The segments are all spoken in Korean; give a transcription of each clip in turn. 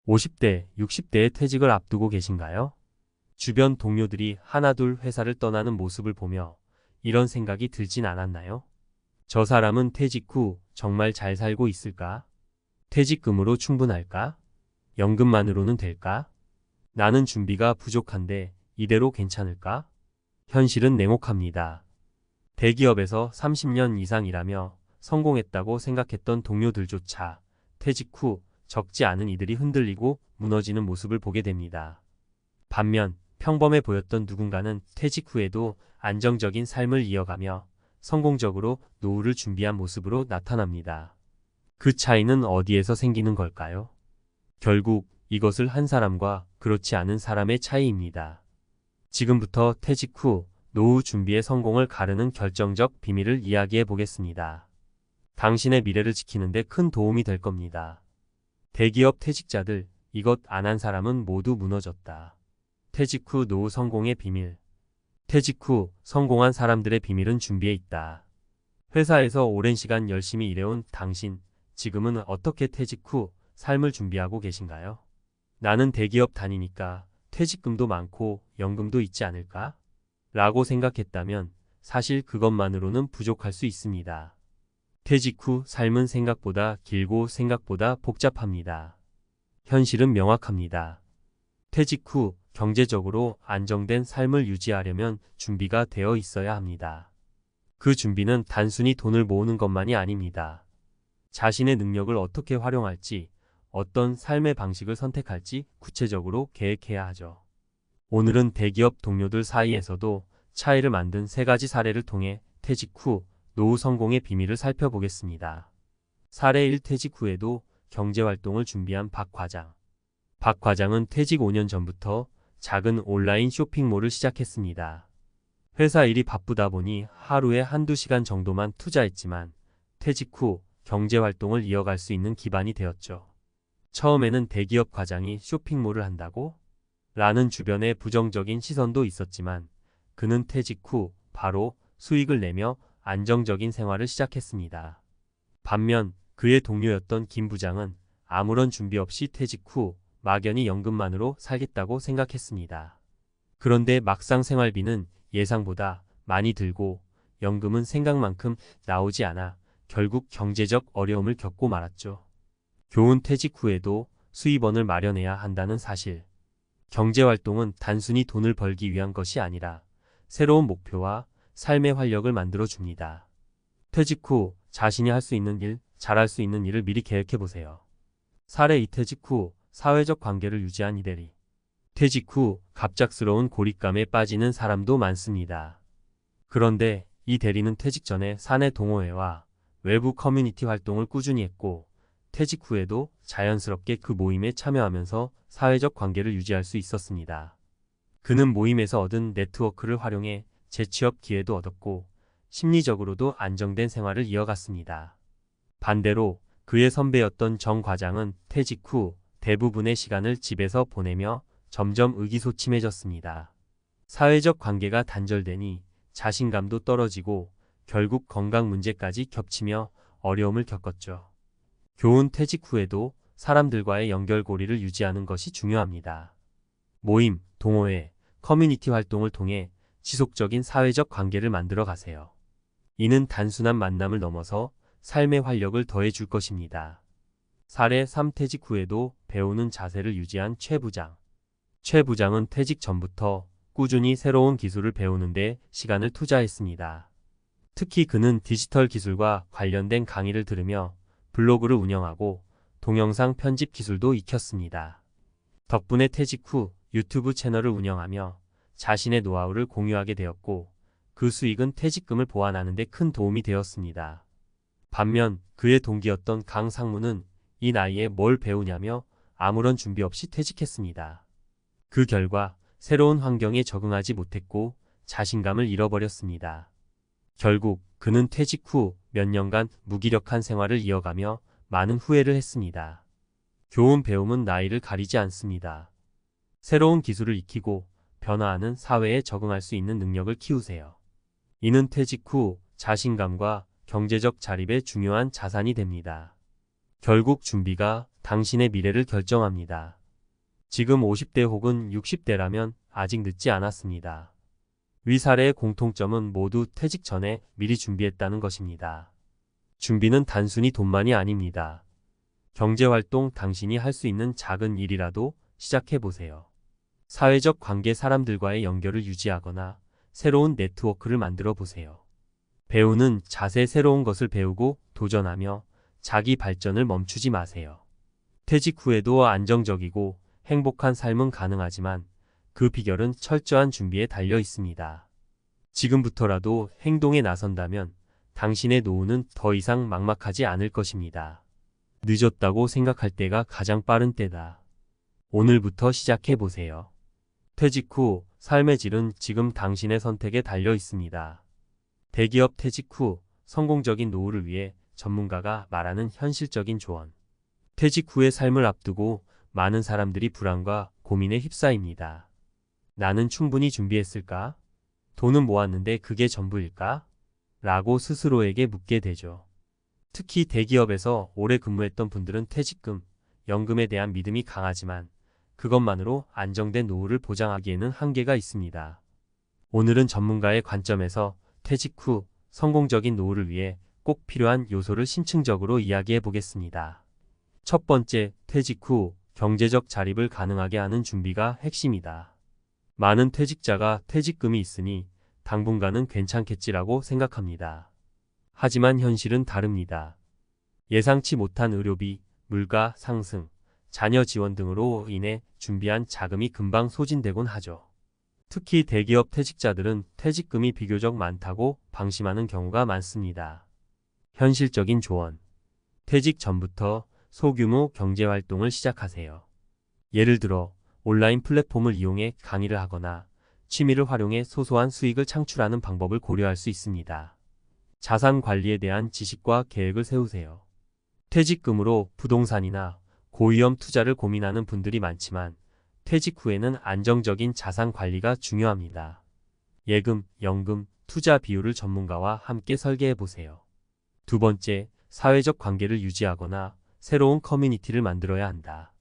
50대, 60대의 퇴직을 앞두고 계신가요? 주변 동료들이 하나둘 회사를 떠나는 모습을 보며 이런 생각이 들진 않았나요? 저 사람은 퇴직 후 정말 잘 살고 있을까? 퇴직금으로 충분할까? 연금만으로는 될까? 나는 준비가 부족한데 이대로 괜찮을까? 현실은 냉혹합니다. 대기업에서 30년 이상 일하며 성공했다고 생각했던 동료들조차 퇴직 후 적지 않은 이들이 흔들리고 무너지는 모습을 보게 됩니다. 반면 평범해 보였던 누군가는 퇴직 후에도 안정적인 삶을 이어가며 성공적으로 노후를 준비한 모습으로 나타납니다. 그 차이는 어디에서 생기는 걸까요? 결국 이것을 한 사람과 그렇지 않은 사람의 차이입니다. 지금부터 퇴직 후 노후 준비의 성공을 가르는 결정적 비밀을 이야기해 보겠습니다. 당신의 미래를 지키는 데 큰 도움이 될 겁니다. 대기업 퇴직자들, 이것 안 한 사람은 모두 무너졌다. 퇴직 후 노후 성공의 비밀. 퇴직 후 성공한 사람들의 비밀은 준비에 있다. 회사에서 오랜 시간 열심히 일해온 당신, 지금은 어떻게 퇴직 후 삶을 준비하고 계신가요? 나는 대기업 다니니까 퇴직금도 많고 연금도 있지 않을까? 라고 생각했다면 사실 그것만으로는 부족할 수 있습니다. 퇴직 후 삶은 생각보다 길고 생각보다 복잡합니다. 현실은 명확합니다. 퇴직 후 경제적으로 안정된 삶을 유지하려면 준비가 되어 있어야 합니다. 그 준비는 단순히 돈을 모으는 것만이 아닙니다. 자신의 능력을 어떻게 활용할지, 어떤 삶의 방식을 선택할지 구체적으로 계획해야 하죠. 오늘은 대기업 동료들 사이에서도 차이를 만든 3가지 사례를 통해 퇴직 후 노후 성공의 비밀을 살펴보겠습니다. 사례 1. 퇴직 후에도 경제활동을 준비한 박 과장. 박 과장은 퇴직 5년 전부터 작은 온라인 쇼핑몰을 시작했습니다. 회사 일이 바쁘다 보니 하루에 한두 시간 정도만 투자했지만 퇴직 후 경제활동을 이어갈 수 있는 기반이 되었죠. 처음에는 대기업 과장이 쇼핑몰을 한다고? 라는 주변의 부정적인 시선도 있었지만 그는 퇴직 후 바로 수익을 내며 안정적인 생활을 시작했습니다. 반면 그의 동료였던 김 부장은 아무런 준비 없이 퇴직 후 막연히 연금만으로 살겠다고 생각했습니다. 그런데 막상 생활비는 예상보다 많이 들고 연금은 생각만큼 나오지 않아 결국 경제적 어려움을 겪고 말았죠. 교훈 퇴직 후에도 수입원을 마련해야 한다는 사실. 경제활동은 단순히 돈을 벌기 위한 것이 아니라 새로운 목표와 삶의 활력을 만들어 줍니다. 퇴직 후 자신이 할 수 있는 일, 잘할 수 있는 일을 미리 계획해 보세요. 사례 2. 퇴직 후 사회적 관계를 유지한 이대리. 퇴직 후 갑작스러운 고립감에 빠지는 사람도 많습니다. 그런데 이 대리는 퇴직 전에 사내 동호회와 외부 커뮤니티 활동을 꾸준히 했고 퇴직 후에도 자연스럽게 그 모임에 참여하면서 사회적 관계를 유지할 수 있었습니다. 그는 모임에서 얻은 네트워크를 활용해 재취업 기회도 얻었고 심리적으로도 안정된 생활을 이어갔습니다. 반대로 그의 선배였던 정 과장은 퇴직 후 대부분의 시간을 집에서 보내며 점점 의기소침해졌습니다. 사회적 관계가 단절되니 자신감도 떨어지고 결국 건강 문제까지 겹치며 어려움을 겪었죠. 교훈 퇴직 후에도 사람들과의 연결고리를 유지하는 것이 중요합니다. 모임, 동호회, 커뮤니티 활동을 통해 지속적인 사회적 관계를 만들어 가세요. 이는 단순한 만남을 넘어서 삶의 활력을 더해 줄 것입니다. 사례 3. 퇴직 후에도 배우는 자세를 유지한 최 부장. 최 부장은 퇴직 전부터 꾸준히 새로운 기술을 배우는 데 시간을 투자했습니다. 특히 그는 디지털 기술과 관련된 강의를 들으며 블로그를 운영하고 동영상 편집 기술도 익혔습니다. 덕분에 퇴직 후 유튜브 채널을 운영하며 자신의 노하우를 공유하게 되었고 그 수익은 퇴직금을 보완하는 데 큰 도움이 되었습니다. 반면 그의 동기였던 강 상무는 이 나이에 뭘 배우냐며 아무런 준비 없이 퇴직했습니다. 그 결과 새로운 환경에 적응하지 못했고 자신감을 잃어버렸습니다. 결국 그는 퇴직 후 몇 년간 무기력한 생활을 이어가며 많은 후회를 했습니다. 교훈 배움은 나이를 가리지 않습니다. 새로운 기술을 익히고 변화하는 사회에 적응할 수 있는 능력을 키우세요. 이는 퇴직 후 자신감과 경제적 자립에 중요한 자산이 됩니다. 결국 준비가 당신의 미래를 결정합니다. 지금 50대 혹은 60대라면 아직 늦지 않았습니다. 위 사례의 공통점은 모두 퇴직 전에 미리 준비했다는 것입니다. 준비는 단순히 돈만이 아닙니다. 경제활동, 당신이 할 수 있는 작은 일이라도 시작해 보세요. 사회적 관계, 사람들과의 연결을 유지하거나 새로운 네트워크를 만들어 보세요. 배우는 자세, 새로운 것을 배우고 도전하며 자기 발전을 멈추지 마세요. 퇴직 후에도 안정적이고 행복한 삶은 가능하지만 그 비결은 철저한 준비에 달려 있습니다. 지금부터라도 행동에 나선다면 당신의 노후는 더 이상 막막하지 않을 것입니다. 늦었다고 생각할 때가 가장 빠른 때다. 오늘부터 시작해 보세요. 퇴직 후 삶의 질은 지금 당신의 선택에 달려 있습니다. 대기업 퇴직 후 성공적인 노후를 위해 전문가가 말하는 현실적인 조언. 퇴직 후의 삶을 앞두고 많은 사람들이 불안과 고민에 휩싸입니다. 나는 충분히 준비했을까? 돈은 모았는데 그게 전부일까? 라고 스스로에게 묻게 되죠. 특히 대기업에서 오래 근무했던 분들은 퇴직금, 연금에 대한 믿음이 강하지만 그것만으로 안정된 노후를 보장하기에는 한계가 있습니다. 오늘은 전문가의 관점에서 퇴직 후 성공적인 노후를 위해 꼭 필요한 요소를 심층적으로 이야기해 보겠습니다. 첫 번째, 퇴직 후 경제적 자립을 가능하게 하는 준비가 핵심이다. 많은 퇴직자가 퇴직금이 있으니 당분간은 괜찮겠지라고 생각합니다. 하지만 현실은 다릅니다. 예상치 못한 의료비, 물가 상승, 자녀 지원 등으로 인해 준비한 자금이 금방 소진되곤 하죠. 특히 대기업 퇴직자들은 퇴직금이 비교적 많다고 방심하는 경우가 많습니다. 현실적인 조언. 퇴직 전부터 소규모 경제활동을 시작하세요. 예를 들어 온라인 플랫폼을 이용해 강의를 하거나 취미를 활용해 소소한 수익을 창출하는 방법을 고려할 수 있습니다. 자산 관리에 대한 지식과 계획을 세우세요. 퇴직금으로 부동산이나 고위험 투자를 고민하는 분들이 많지만 퇴직 후에는 안정적인 자산 관리가 중요합니다. 예금, 연금, 투자 비율을 전문가와 함께 설계해 보세요. 두 번째, 사회적 관계를 유지하거나 새로운 커뮤니티를 만들어야 한다.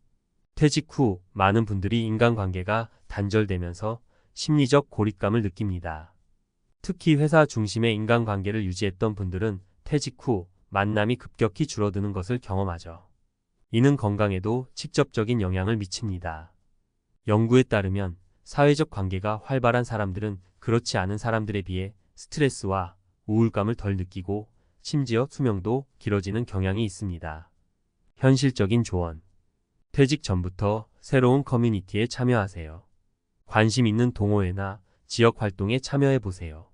퇴직 후 많은 분들이 인간관계가 단절되면서 심리적 고립감을 느낍니다. 특히 회사 중심의 인간관계를 유지했던 분들은 퇴직 후 만남이 급격히 줄어드는 것을 경험하죠. 이는 건강에도 직접적인 영향을 미칩니다. 연구에 따르면 사회적 관계가 활발한 사람들은 그렇지 않은 사람들에 비해 스트레스와 우울감을 덜 느끼고 심지어 수명도 길어지는 경향이 있습니다. 현실적인 조언. 퇴직 전부터 새로운 커뮤니티에 참여하세요. 관심 있는 동호회나 지역 활동에 참여해 보세요.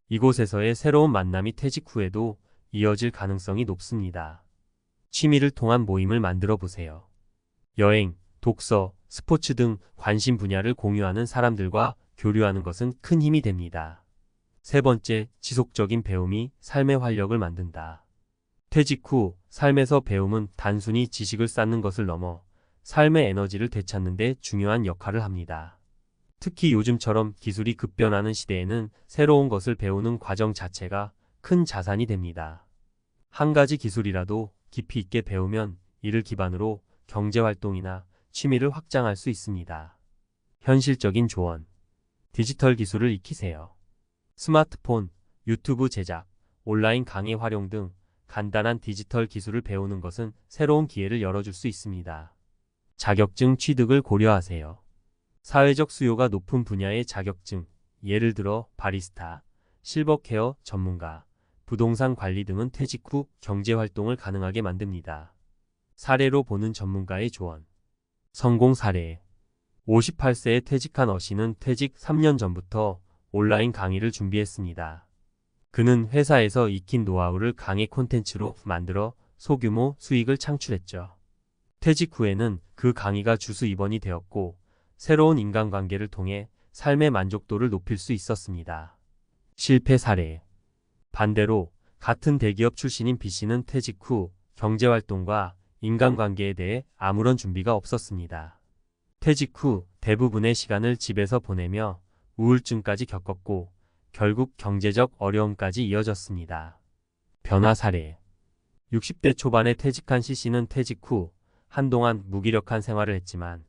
이곳에서의 새로운 만남이 퇴직 후에도 이어질 가능성이 높습니다. 취미를 통한 모임을 만들어 보세요. 여행, 독서, 스포츠 등 관심 분야를 공유하는 사람들과 교류하는 것은 큰 힘이 됩니다. 세 번째, 지속적인 배움이 삶의 활력을 만든다. 퇴직 후 삶에서 배움은 단순히 지식을 쌓는 것을 넘어 삶의 에너지를 되찾는 데 중요한 역할을 합니다. 특히 요즘처럼 기술이 급변하는 시대에는 새로운 것을 배우는 과정 자체가 큰 자산이 됩니다. 한 가지 기술이라도 깊이 있게 배우면 이를 기반으로 경제활동이나 취미를 확장할 수 있습니다. 현실적인 조언. 디지털 기술을 익히세요. 스마트폰, 유튜브 제작, 온라인 강의 활용 등 간단한 디지털 기술을 배우는 것은 새로운 기회를 열어줄 수 있습니다. 자격증 취득을 고려하세요. 사회적 수요가 높은 분야의 자격증, 예를 들어 바리스타, 실버케어 전문가, 부동산 관리 등은 퇴직 후 경제활동을 가능하게 만듭니다. 사례로 보는 전문가의 조언. 성공 사례. 58세에 퇴직한 어씨는 퇴직 3년 전부터 온라인 강의를 준비했습니다. 그는 회사에서 익힌 노하우를 강의 콘텐츠로 만들어 소규모 수익을 창출했죠. 퇴직 후에는 그 강의가 주수 입원이 되었고 새로운 인간관계를 통해 삶의 만족도를 높일 수 있었습니다. 실패 사례. 반대로 같은 대기업 출신인 B씨는 퇴직 후 경제활동과 인간관계에 대해 아무런 준비가 없었습니다. 퇴직 후 대부분의 시간을 집에서 보내며 우울증까지 겪었고 결국 경제적 어려움까지 이어졌습니다. 변화 사례. 60대 초반에 퇴직한 C씨는 퇴직 후 한동안 무기력한 생활을 했지만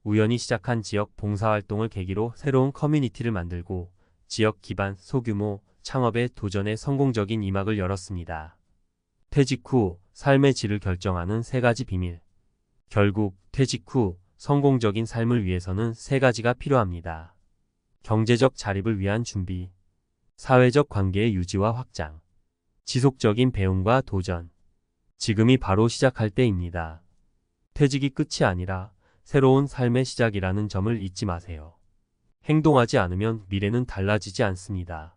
우연히 시작한 지역 봉사활동을 계기로 새로운 커뮤니티를 만들고 지역 기반 소규모 창업에 도전해 성공적인 이막을 열었습니다. 퇴직 후 삶의 질을 결정하는 3가지 비밀. 결국 퇴직 후 성공적인 삶을 위해서는 3가지가 필요합니다. 경제적 자립을 위한 준비, 사회적 관계의 유지와 확장, 지속적인 배움과 도전. 지금이 바로 시작할 때입니다. 퇴직이 끝이 아니라 새로운 삶의 시작이라는 점을 잊지 마세요. 행동하지 않으면 미래는 달라지지 않습니다.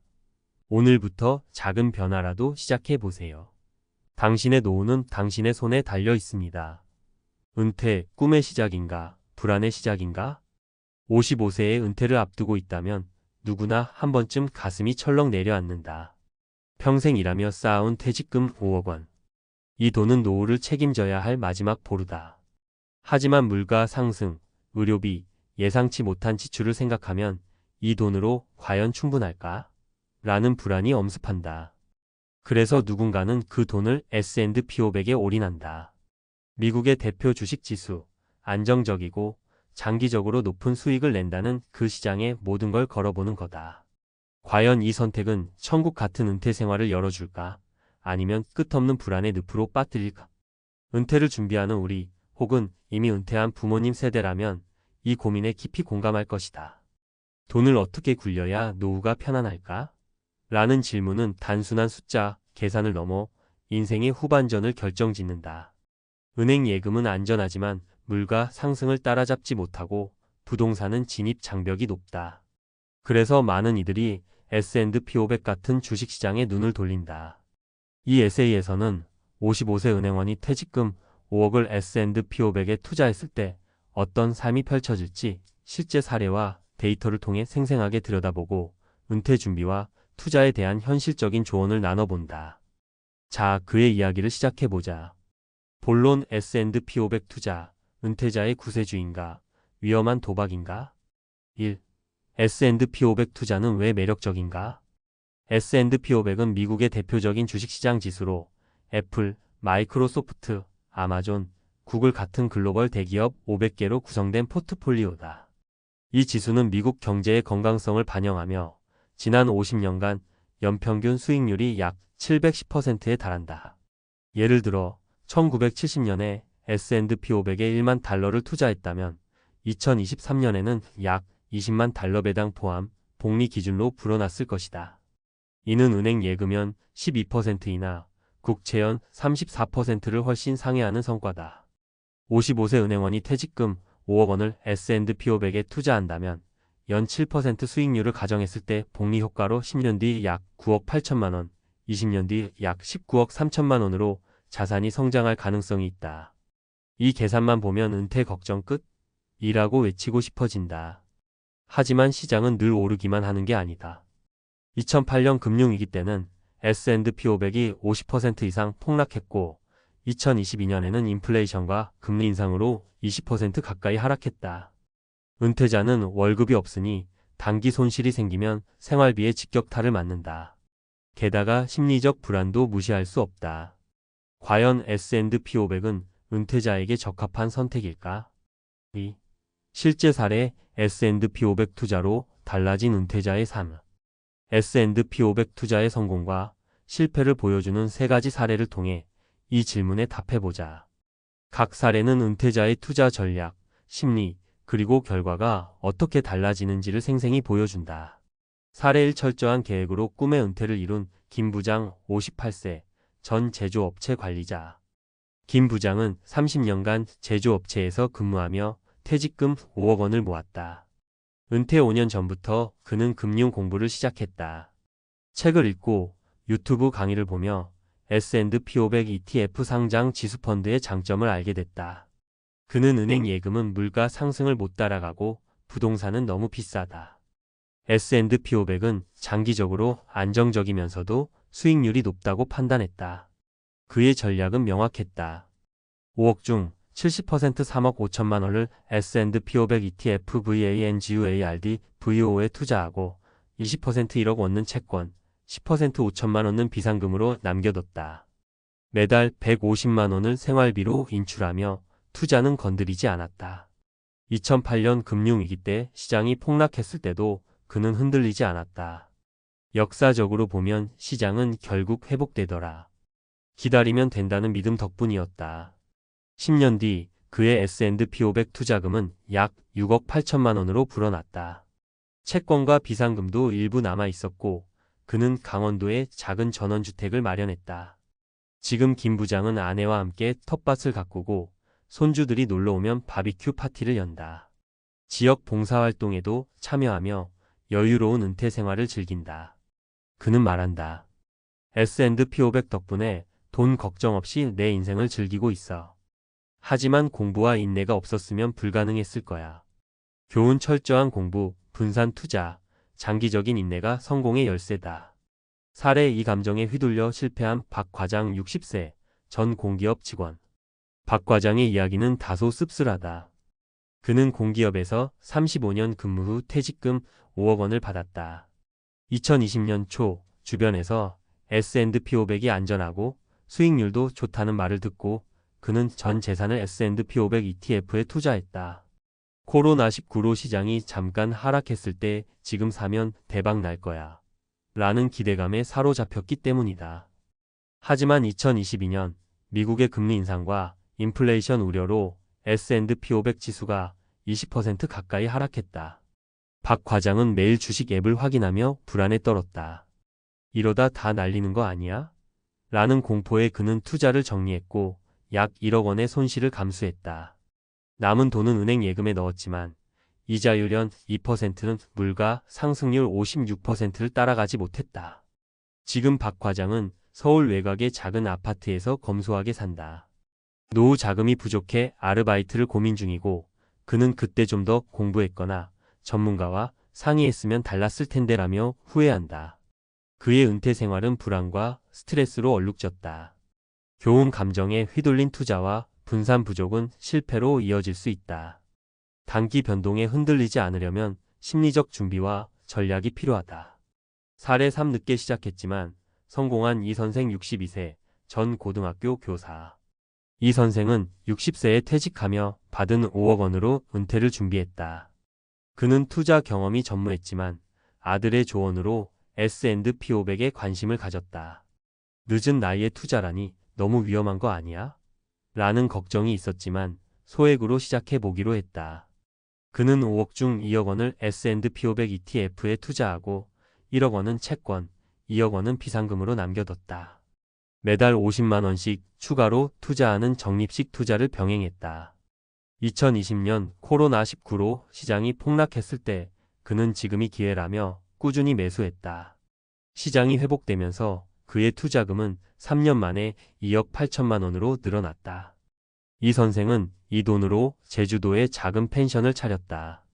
오늘부터 작은 변화라도 시작해 보세요. 당신의 노후는 당신의 손에 달려 있습니다. 은퇴, 꿈의 시작인가, 불안의 시작인가? 55세의 은퇴를 앞두고 있다면 누구나 한 번쯤 가슴이 철렁 내려앉는다. 평생 일하며 쌓아온 퇴직금 5억 원. 이 돈은 노후를 책임져야 할 마지막 보루다. 하지만 물가 상승, 의료비, 예상치 못한 지출을 생각하면 이 돈으로 과연 충분할까? 라는 불안이 엄습한다. 그래서 누군가는 그 돈을 S&P 500에 올인한다. 미국의 대표 주식 지수, 안정적이고 장기적으로 높은 수익을 낸다는 그 시장에 모든 걸 걸어보는 거다. 과연 이 선택은 천국 같은 은퇴 생활을 열어줄까? 아니면 끝없는 불안의 늪으로 빠뜨릴까? 은퇴를 준비하는 우리, 혹은 이미 은퇴한 부모님 세대라면 이 고민에 깊이 공감할 것이다. 돈을 어떻게 굴려야 노후가 편안할까? 라는 질문은 단순한 숫자, 계산을 넘어 인생의 후반전을 결정짓는다. 은행 예금은 안전하지만 물가 상승을 따라잡지 못하고 부동산은 진입 장벽이 높다. 그래서 많은 이들이 S&P 500 같은 주식시장에 눈을 돌린다. 이 에세이에서는 55세 은행원이 퇴직금 5억을 S&P 500에 투자했을 때 어떤 삶이 펼쳐질지 실제 사례와 데이터를 통해 생생하게 들여다보고 은퇴 준비와 투자에 대한 현실적인 조언을 나눠본다. 자, 그의 이야기를 시작해보자. 본론 S&P 500 투자, 은퇴자의 구세주인가, 위험한 도박인가? 1. S&P 500 투자는 왜 매력적인가? S&P 500은 미국의 대표적인 주식시장 지수로 애플, 마이크로소프트, 아마존, 구글 같은 글로벌 대기업 500개로 구성된 포트폴리오다. 이 지수는 미국 경제의 건강성을 반영하며 지난 50년간 연평균 수익률이 약 710%에 달한다. 예를 들어 1970년에 S&P 500에 1만 달러를 투자했다면 2023년에는 약 20만 달러 배당 포함 복리 기준으로 불어났을 것이다. 이는 은행 예금연 12%이나 국채연 34%를 훨씬 상회하는 성과다. 55세 은행원이 퇴직금 5억 원을 S&P 500에 투자한다면 연 7% 수익률을 가정했을 때 복리 효과로 10년 뒤 약 9억 8천만 원, 20년 뒤 약 19억 3천만 원으로 자산이 성장할 가능성이 있다. 이 계산만 보면 은퇴 걱정 끝? 이라고 외치고 싶어진다. 하지만 시장은 늘 오르기만 하는 게 아니다. 2008년 금융위기 때는 S&P 500이 50% 이상 폭락했고 2022년에는 인플레이션과 금리 인상으로 20% 가까이 하락했다. 은퇴자는 월급이 없으니 단기 손실이 생기면 생활비에 직격탄을 맞는다. 게다가 심리적 불안도 무시할 수 없다. 과연 S&P 500은 은퇴자에게 적합한 선택일까? 2. 실제 사례 S&P 500 투자로 달라진 은퇴자의 삶. S&P 500 투자의 성공과 실패를 보여주는 3가지 사례를 통해 이 질문에 답해보자. 각 사례는 은퇴자의 투자 전략, 심리, 그리고 결과가 어떻게 달라지는지를 생생히 보여준다. 사례 1. 철저한 계획으로 꿈의 은퇴를 이룬 김 부장 58세, 전 제조업체 관리자. 김 부장은 30년간 제조업체에서 근무하며 퇴직금 5억 원을 모았다. 은퇴 5년 전부터 그는 금융 공부를 시작했다. 책을 읽고 유튜브 강의를 보며 S&P 500 ETF 상장 지수펀드의 장점을 알게 됐다. 그는 은행 예금은 물가 상승을 못 따라가고 부동산은 너무 비싸다. S&P 500은 장기적으로 안정적이면서도 수익률이 높다고 판단했다. 그의 전략은 명확했다. 5억 중 70% 3억 5천만 원을 S&P 500 ETF VANGUARD VO에 투자하고 20% 1억 원은 채권, 10% 5천만 원은 비상금으로 남겨뒀다. 매달 150만 원을 생활비로 인출하며 투자는 건드리지 않았다. 2008년 금융위기 때 시장이 폭락했을 때도 그는 흔들리지 않았다. 역사적으로 보면 시장은 결국 회복되더라. 기다리면 된다는 믿음 덕분이었다. 10년 뒤 그의 S&P 500 투자금은 약 6억 8천만 원으로 불어났다. 채권과 비상금도 일부 남아 있었고 그는 강원도에 작은 전원주택을 마련했다. 지금 김 부장은 아내와 함께 텃밭을 가꾸고 손주들이 놀러오면 바비큐 파티를 연다. 지역 봉사활동에도 참여하며 여유로운 은퇴 생활을 즐긴다. 그는 말한다. S&P 500 덕분에 돈 걱정 없이 내 인생을 즐기고 있어. 하지만 공부와 인내가 없었으면 불가능했을 거야. 교훈 철저한 공부, 분산 투자, 장기적인 인내가 성공의 열쇠다. 사례 이 감정에 휘둘려 실패한 박 과장 60세, 전 공기업 직원. 박 과장의 이야기는 다소 씁쓸하다. 그는 공기업에서 35년 근무 후 퇴직금 5억 원을 받았다. 2020년 초 주변에서 S&P 500이 안전하고 수익률도 좋다는 말을 듣고 그는 전 재산을 S&P 500 ETF에 투자했다. 코로나19로 시장이 잠깐 하락했을 때 지금 사면 대박 날 거야. 라는 기대감에 사로잡혔기 때문이다. 하지만 2022년 미국의 금리 인상과 인플레이션 우려로 S&P 500 지수가 20% 가까이 하락했다. 박 과장은 매일 주식 앱을 확인하며 불안에 떨었다. 이러다 다 날리는 거 아니야? 라는 공포에 그는 투자를 정리했고 약 1억 원의 손실을 감수했다. 남은 돈은 은행 예금에 넣었지만 이자율 2%는 물가 상승률 56%를 따라가지 못했다. 지금 박 과장은 서울 외곽의 작은 아파트에서 검소하게 산다. 노후 자금이 부족해 아르바이트를 고민 중이고 그는 그때 좀 더 공부했거나 전문가와 상의했으면 달랐을 텐데라며 후회한다. 그의 은퇴 생활은 불안과 스트레스로 얼룩졌다. 교훈 감정에 휘둘린 투자와 분산 부족은 실패로 이어질 수 있다. 단기 변동에 흔들리지 않으려면 심리적 준비와 전략이 필요하다. 사례 3 늦게 시작했지만 성공한 이 선생 62세 전 고등학교 교사. 이 선생은 60세에 퇴직하며 받은 5억 원으로 은퇴를 준비했다. 그는 투자 경험이 전무했지만 아들의 조언으로 S&P 500에 관심을 가졌다. 늦은 나이에 투자라니 너무 위험한 거 아니야? 라는 걱정이 있었지만 소액으로 시작해 보기로 했다. 그는 5억 중 2억 원을 S&P 500 ETF에 투자하고 1억 원은 채권, 2억 원은 비상금으로 남겨뒀다. 매달 50만 원씩 추가로 투자하는 적립식 투자를 병행했다. 2020년 코로나19로 시장이 폭락했을 때 그는 지금이 기회라며 꾸준히 매수했다. 시장이 회복되면서 그의 투자금은 3년 만에 2억 8천만 원으로 늘어났다. 이 선생은 이 돈으로 제주도에 작은 펜션을 차렸다.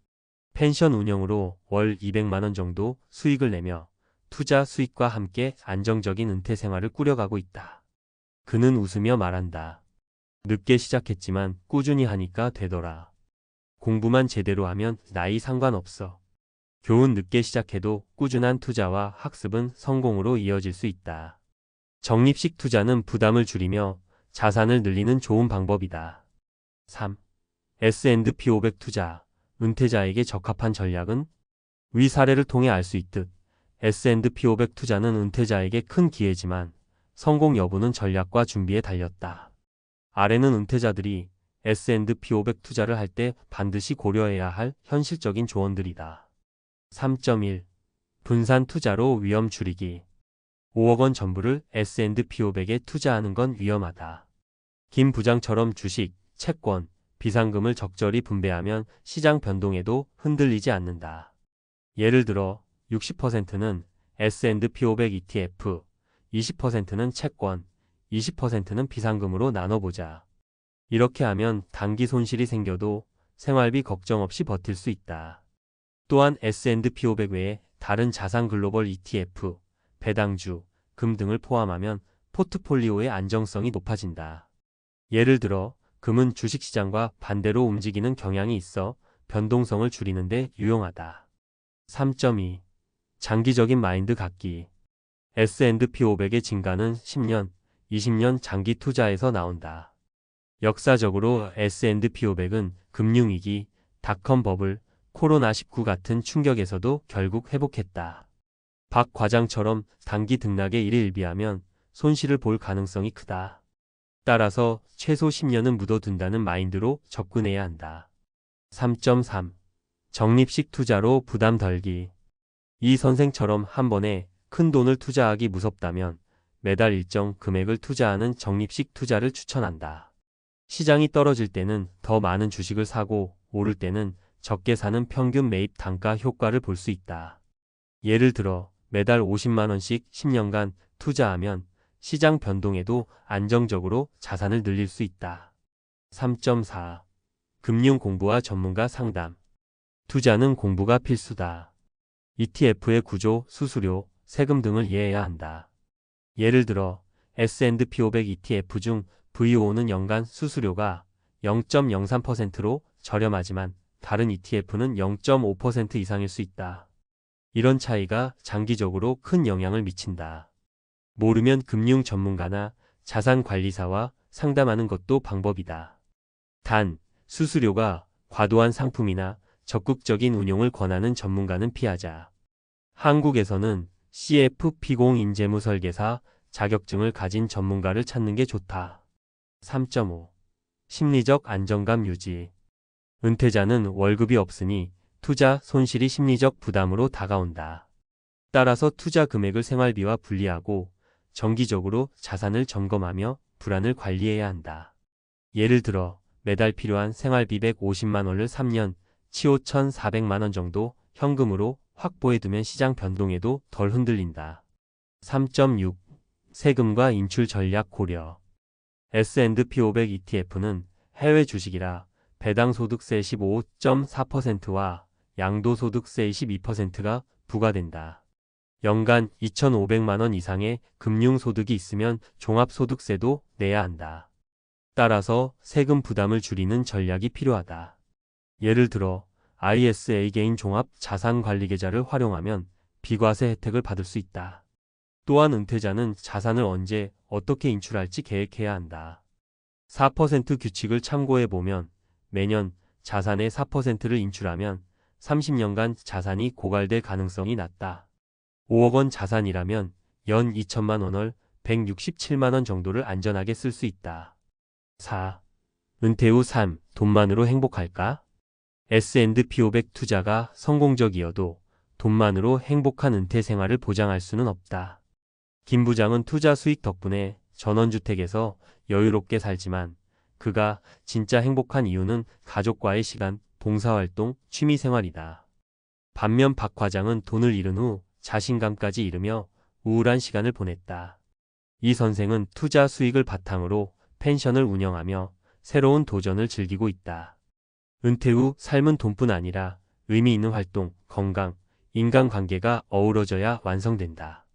펜션 운영으로 월 200만 원 정도 수익을 내며 투자 수익과 함께 안정적인 은퇴 생활을 꾸려가고 있다. 그는 웃으며 말한다. 늦게 시작했지만 꾸준히 하니까 되더라. 공부만 제대로 하면 나이 상관없어. 교훈 늦게 시작해도 꾸준한 투자와 학습은 성공으로 이어질 수 있다. 적립식 투자는 부담을 줄이며 자산을 늘리는 좋은 방법이다. 3. S&P 500 투자. 은퇴자에게 적합한 전략은? 위 사례를 통해 알 수 있듯 S&P 500 투자는 은퇴자에게 큰 기회지만 성공 여부는 전략과 준비에 달렸다. 아래는 은퇴자들이 S&P 500 투자를 할 때 반드시 고려해야 할 현실적인 조언들이다. 3.1. 분산 투자로 위험 줄이기. 5억 원 전부를 S&P 500에 투자하는 건 위험하다. 김 부장처럼 주식, 채권, 비상금을 적절히 분배하면 시장 변동에도 흔들리지 않는다. 예를 들어 60%는 S&P 500 ETF, 20%는 채권, 20%는 비상금으로 나눠보자. 이렇게 하면 단기 손실이 생겨도 생활비 걱정 없이 버틸 수 있다. 또한 S&P 500 외에 다른 자산 글로벌 ETF, 배당주, 금 등을 포함하면 포트폴리오의 안정성이 높아진다. 예를 들어 금은 주식시장과 반대로 움직이는 경향이 있어 변동성을 줄이는 데 유용하다. 3.2. 장기적인 마인드 갖기. S&P 500의 진가는 10년, 20년 장기 투자에서 나온다. 역사적으로 S&P 500은 금융위기, 닷컴 버블, 코로나19 같은 충격에서도 결국 회복했다. 박 과장처럼 단기 등락에 일희일비하면 손실을 볼 가능성이 크다. 따라서 최소 10년은 묻어둔다는 마인드로 접근해야 한다. 3.3. 적립식 투자로 부담 덜기. 이 선생처럼 한 번에 큰 돈을 투자하기 무섭다면 매달 일정 금액을 투자하는 적립식 투자를 추천한다. 시장이 떨어질 때는 더 많은 주식을 사고 오를 때는 적게 사는 평균 매입 단가 효과를 볼 수 있다. 예를 들어 매달 50만 원씩 10년간 투자하면 시장 변동에도 안정적으로 자산을 늘릴 수 있다. 3.4. 금융 공부와 전문가 상담. 투자는 공부가 필수다. ETF의 구조, 수수료, 세금 등을 이해해야 한다. 예를 들어 S&P 500 ETF 중 VO는 연간 수수료가 0.03%로 저렴하지만 다른 ETF는 0.5% 이상일 수 있다. 이런 차이가 장기적으로 큰 영향을 미친다. 모르면 금융 전문가나 자산관리사와 상담하는 것도 방법이다. 단, 수수료가 과도한 상품이나 적극적인 운용을 권하는 전문가는 피하자. 한국에서는 CFP0인재무설계사 자격증을 가진 전문가를 찾는 게 좋다. 3.5. 심리적 안정감 유지. 은퇴자는 월급이 없으니 투자 손실이 심리적 부담으로 다가온다. 따라서 투자 금액을 생활비와 분리하고 정기적으로 자산을 점검하며 불안을 관리해야 한다. 예를 들어 매달 필요한 생활비 150만 원을 3년, 치오 1,400만 원 정도 현금으로 확보해두면 시장 변동에도 덜 흔들린다. 3.6. 세금과 인출 전략 고려. S&P 500 ETF는 해외 주식이라 배당소득세 15.4%와 양도소득세 22%가 부과된다. 연간 2,500만 원 이상의 금융소득이 있으면 종합소득세도 내야 한다. 따라서 세금 부담을 줄이는 전략이 필요하다. 예를 들어 ISA 개인 종합 자산관리계좌를 활용하면 비과세 혜택을 받을 수 있다. 또한 은퇴자는 자산을 언제 어떻게 인출할지 계획해야 한다. 4% 규칙을 참고해보면 매년 자산의 4%를 인출하면 30년간 자산이 고갈될 가능성이 낮다. 5억 원 자산이라면 연 2천만 원을 167만 원 정도를 안전하게 쓸 수 있다. 4. 은퇴 후 삶, 돈만으로 행복할까? S&P 500 투자가 성공적이어도 돈만으로 행복한 은퇴 생활을 보장할 수는 없다. 김 부장은 투자 수익 덕분에 전원주택에서 여유롭게 살지만 그가 진짜 행복한 이유는 가족과의 시간, 봉사활동, 취미생활이다. 반면 박 과장은 돈을 잃은 후 자신감까지 잃으며 우울한 시간을 보냈다. 이 선생은 투자 수익을 바탕으로 펜션을 운영하며 새로운 도전을 즐기고 있다. 은퇴 후 삶은 돈뿐 아니라 의미 있는 활동, 건강, 인간관계가 어우러져야 완성된다.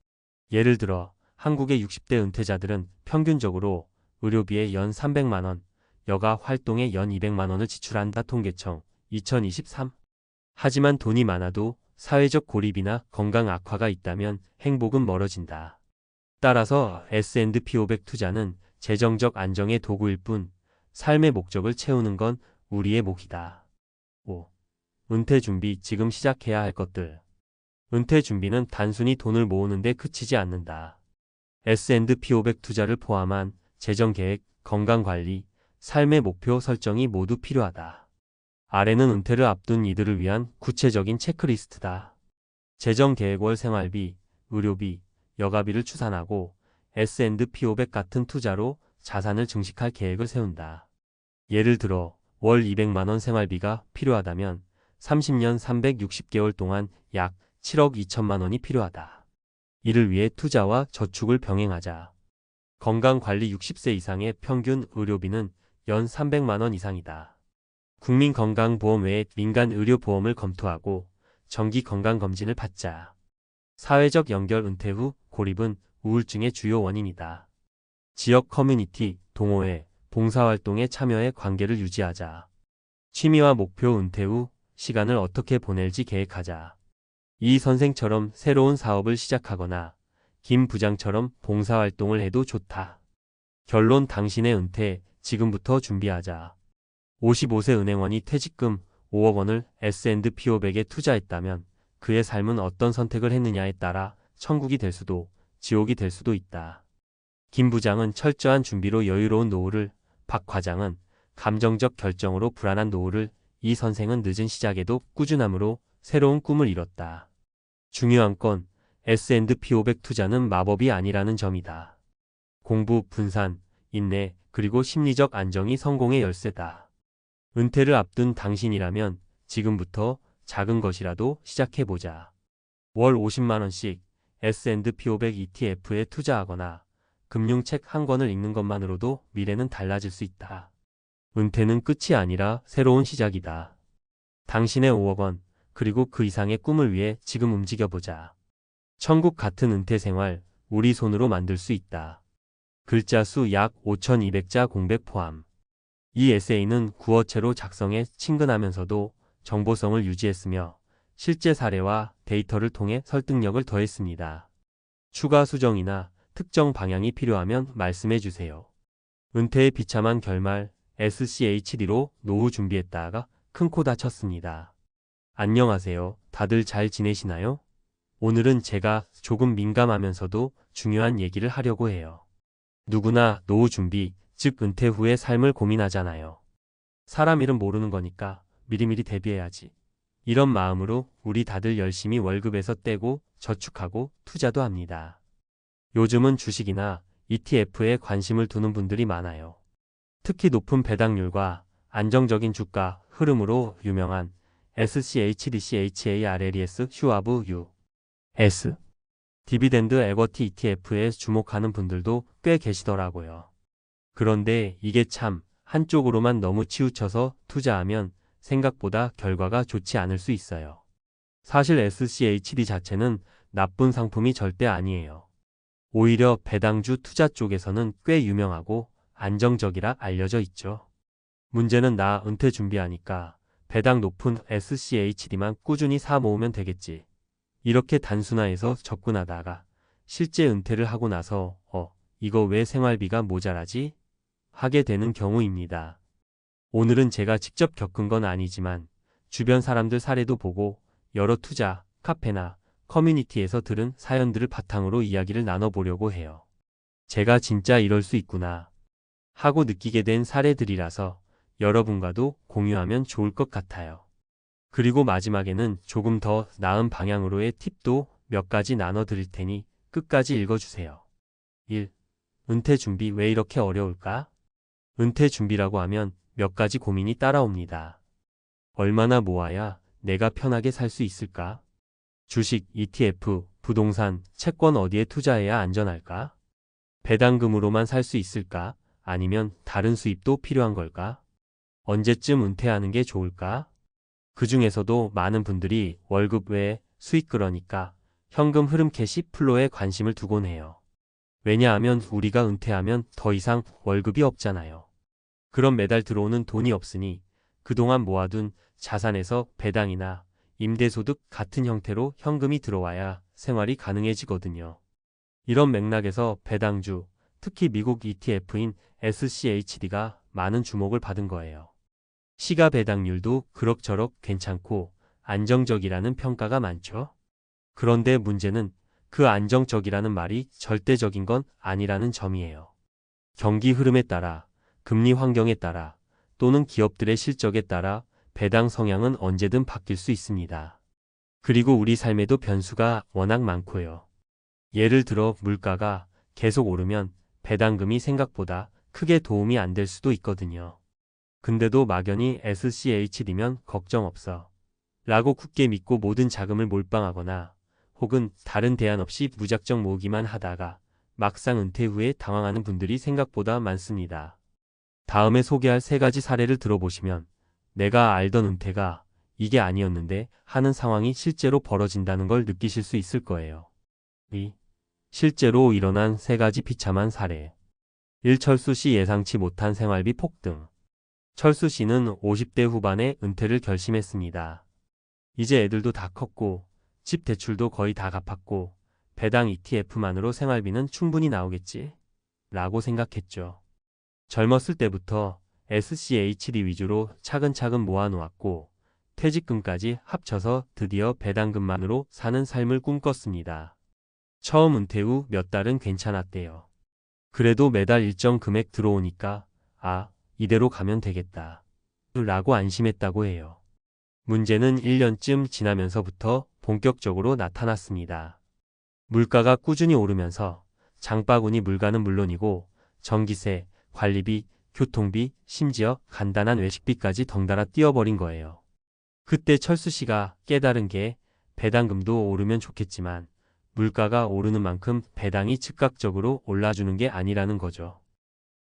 예를 들어 한국의 60대 은퇴자들은 평균적으로 의료비에 연 300만 원, 여가 활동에 연 200만 원을 지출한다. 통계청 2023. 하지만 돈이 많아도 사회적 고립이나 건강 악화가 있다면 행복은 멀어진다. 따라서 S&P 500 투자는 재정적 안정의 도구일 뿐 삶의 목적을 채우는 건 우리의 몫이다. 5. 은퇴 준비 지금 시작해야 할 것들. 은퇴 준비는 단순히 돈을 모으는 데 그치지 않는다. S&P 500 투자를 포함한 재정 계획, 건강 관리, 삶의 목표 설정이 모두 필요하다. 아래는 은퇴를 앞둔 이들을 위한 구체적인 체크리스트다. 재정 계획 월 생활비, 의료비, 여가비를 추산하고 S&P 500 같은 투자로 자산을 증식할 계획을 세운다. 예를 들어 월 200만 원 생활비가 필요하다면 30년 360개월 동안 약 7억 2천만 원이 필요하다. 이를 위해 투자와 저축을 병행하자. 건강관리 60세 이상의 평균 의료비는 연 300만 원 이상이다. 국민건강보험 외에 민간의료보험을 검토하고 정기 건강검진을 받자. 사회적 연결. 은퇴 후 고립은 우울증의 주요 원인이다. 지역 커뮤니티, 동호회, 봉사활동에 참여해 관계를 유지하자. 취미와 목표. 은퇴 후 시간을 어떻게 보낼지 계획하자. 이 선생처럼 새로운 사업을 시작하거나 김 부장처럼 봉사활동을 해도 좋다. 결론 당신의 은퇴 지금부터 준비하자. 55세 은행원이 퇴직금 5억 원을 S&P 500에 투자했다면 그의 삶은 어떤 선택을 했느냐에 따라 천국이 될 수도 지옥이 될 수도 있다. 김 부장은 철저한 준비로 여유로운 노후를, 박 과장은 감정적 결정으로 불안한 노후를, 이 선생은 늦은 시작에도 꾸준함으로 새로운 꿈을 이뤘다. 중요한 건 S&P 500 투자는 마법이 아니라는 점이다. 공부, 분산, 인내, 그리고 심리적 안정이 성공의 열쇠다. 은퇴를 앞둔 당신이라면 지금부터 작은 것이라도 시작해보자. 월 50만 원씩 S&P 500 ETF에 투자하거나 금융책 한 권을 읽는 것만으로도 미래는 달라질 수 있다. 은퇴는 끝이 아니라 새로운 시작이다. 당신의 5억 원, 그리고 그 이상의 꿈을 위해 지금 움직여보자. 천국 같은 은퇴 생활, 우리 손으로 만들 수 있다. 글자 수 약 5,200자 공백 포함. 이 에세이는 구어체로 작성해 친근하면서도 정보성을 유지했으며 실제 사례와 데이터를 통해 설득력을 더했습니다. 추가 수정이나 특정 방향이 필요하면 말씀해 주세요. 은퇴의 비참한 결말, SCHD로 노후 준비했다가 큰 코 다쳤습니다. 안녕하세요. 다들 잘 지내시나요? 오늘은 제가 조금 민감하면서도 중요한 얘기를 하려고 해요. 누구나 노후 준비, 즉 은퇴 후의 삶을 고민하잖아요. 사람 일은 모르는 거니까 미리미리 대비해야지. 이런 마음으로 우리 다들 열심히 월급에서 떼고 저축하고 투자도 합니다. 요즘은 주식이나 ETF에 관심을 두는 분들이 많아요. 특히 높은 배당률과 안정적인 주가 흐름으로 유명한 SCHDCHARLES 슈와브 US 디비덴드 에쿼티 ETF에 주목하는 분들도 꽤 계시더라고요. 그런데 이게 참 한쪽으로만 너무 치우쳐서 투자하면 생각보다 결과가 좋지 않을 수 있어요. 사실 SCHD 자체는 나쁜 상품이 절대 아니에요. 오히려 배당주 투자 쪽에서는 꽤 유명하고 안정적이라 알려져 있죠. 문제는 나 은퇴 준비하니까 배당 높은 SCHD만 꾸준히 사 모으면 되겠지. 이렇게 단순화해서 접근하다가 실제 은퇴를 하고 나서 이거 왜 생활비가 모자라지? 하게 되는 경우입니다. 오늘은 제가 직접 겪은 건 아니지만 주변 사람들 사례도 보고 여러 투자, 카페나 커뮤니티에서 들은 사연들을 바탕으로 이야기를 나눠보려고 해요. 제가 진짜 이럴 수 있구나 하고 느끼게 된 사례들이라서 여러분과도 공유하면 좋을 것 같아요. 그리고 마지막에는 조금 더 나은 방향으로의 팁도 몇 가지 나눠 드릴 테니 끝까지 읽어주세요. 1. 은퇴 준비 왜 이렇게 어려울까? 은퇴 준비라고 하면 몇 가지 고민이 따라옵니다. 얼마나 모아야 내가 편하게 살 수 있을까? 주식, ETF, 부동산, 채권 어디에 투자해야 안전할까? 배당금으로만 살 수 있을까? 아니면 다른 수입도 필요한 걸까? 언제쯤 은퇴하는 게 좋을까? 그 중에서도 많은 분들이 월급 외에 수익 그러니까 현금 흐름 캐시 플로에 관심을 두곤 해요. 왜냐하면 우리가 은퇴하면 더 이상 월급이 없잖아요. 그럼 매달 들어오는 돈이 없으니 그동안 모아둔 자산에서 배당이나 임대소득 같은 형태로 현금이 들어와야 생활이 가능해지거든요. 이런 맥락에서 배당주, 특히 미국 ETF인 SCHD가 많은 주목을 받은 거예요. 시가 배당률도 그럭저럭 괜찮고 안정적이라는 평가가 많죠. 그런데 문제는 그 안정적이라는 말이 절대적인 건 아니라는 점이에요. 경기 흐름에 따라, 금리 환경에 따라, 또는 기업들의 실적에 따라 배당 성향은 언제든 바뀔 수 있습니다. 그리고 우리 삶에도 변수가 워낙 많고요. 예를 들어 물가가 계속 오르면 배당금이 생각보다 크게 도움이 안 될 수도 있거든요. 근데도 막연히 SCHD면 걱정 없어 라고 굳게 믿고 모든 자금을 몰빵하거나 혹은 다른 대안 없이 무작정 모으기만 하다가 막상 은퇴 후에 당황하는 분들이 생각보다 많습니다. 다음에 소개할 3가지 사례를 들어보시면 내가 알던 은퇴가 이게 아니었는데 하는 상황이 실제로 벌어진다는 걸 느끼실 수 있을 거예요. 2. 실제로 일어난 3가지 비참한 사례. 1. 철수 씨 예상치 못한 생활비 폭등. 철수 씨는 50대 후반에 은퇴를 결심했습니다. 이제 애들도 다 컸고 집 대출도 거의 다 갚았고 배당 ETF만으로 생활비는 충분히 나오겠지. 라고 생각했죠. 젊었을 때부터 SCHD 위주로 차근차근 모아놓았고 퇴직금까지 합쳐서 드디어 배당금만으로 사는 삶을 꿈꿨습니다. 처음 은퇴 후 몇 달은 괜찮았대요. 그래도 매달 일정 금액 들어오니까 이대로 가면 되겠다 라고 안심했다고 해요. 문제는 1년쯤 지나면서부터 본격적으로 나타났습니다. 물가가 꾸준히 오르면서 장바구니 물가는 물론이고 전기세, 관리비, 교통비, 심지어 간단한 외식비까지 덩달아 뛰어버린 거예요. 그때 철수 씨가 깨달은 게 배당금도 오르면 좋겠지만 물가가 오르는 만큼 배당이 즉각적으로 올라주는 게 아니라는 거죠.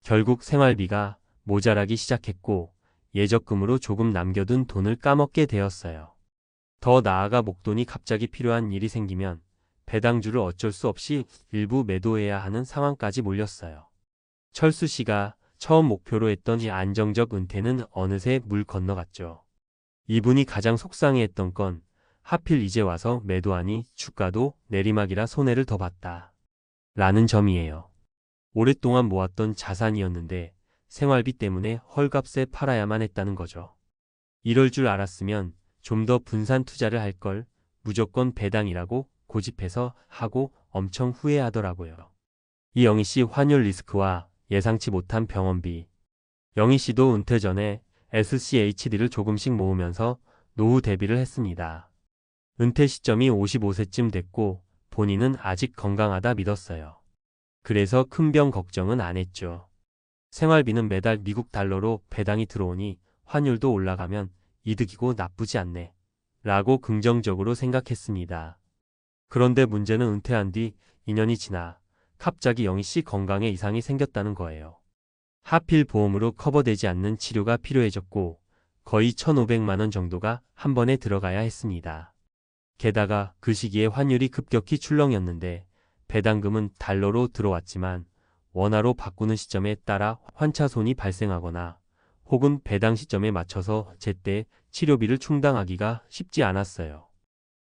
결국 생활비가 모자라기 시작했고 예적금으로 조금 남겨둔 돈을 까먹게 되었어요. 더 나아가 목돈이 갑자기 필요한 일이 생기면 배당주를 어쩔 수 없이 일부 매도해야 하는 상황까지 몰렸어요. 철수 씨가 처음 목표로 했던 이 안정적 은퇴는 어느새 물 건너갔죠. 이분이 가장 속상해했던 건 하필 이제 와서 매도하니 주가도 내리막이라 손해를 더 봤다 라는 점이에요. 오랫동안 모았던 자산이었는데 생활비 때문에 헐값에 팔아야만 했다는 거죠. 이럴 줄 알았으면 좀 더 분산 투자를 할 걸 무조건 배당이라고 고집해서 하고 엄청 후회하더라고요. 이영희 씨 환율 리스크와 예상치 못한 병원비. 영희 씨도 은퇴 전에 SCHD를 조금씩 모으면서 노후 대비를 했습니다. 은퇴 시점이 55세쯤 됐고 본인은 아직 건강하다 믿었어요. 그래서 큰 병 걱정은 안 했죠. 생활비는 매달 미국 달러로 배당이 들어오니 환율도 올라가면 이득이고 나쁘지 않네 라고 긍정적으로 생각했습니다. 그런데 문제는 은퇴한 뒤 2년이 지나 갑자기 영희 씨 건강에 이상이 생겼다는 거예요. 하필 보험으로 커버되지 않는 치료가 필요해졌고 거의 1,500만 원 정도가 한 번에 들어가야 했습니다. 게다가 그 시기에 환율이 급격히 출렁였는데 배당금은 달러로 들어왔지만 원화로 바꾸는 시점에 따라 환차손이 발생하거나 혹은 배당 시점에 맞춰서 제때 치료비를 충당하기가 쉽지 않았어요.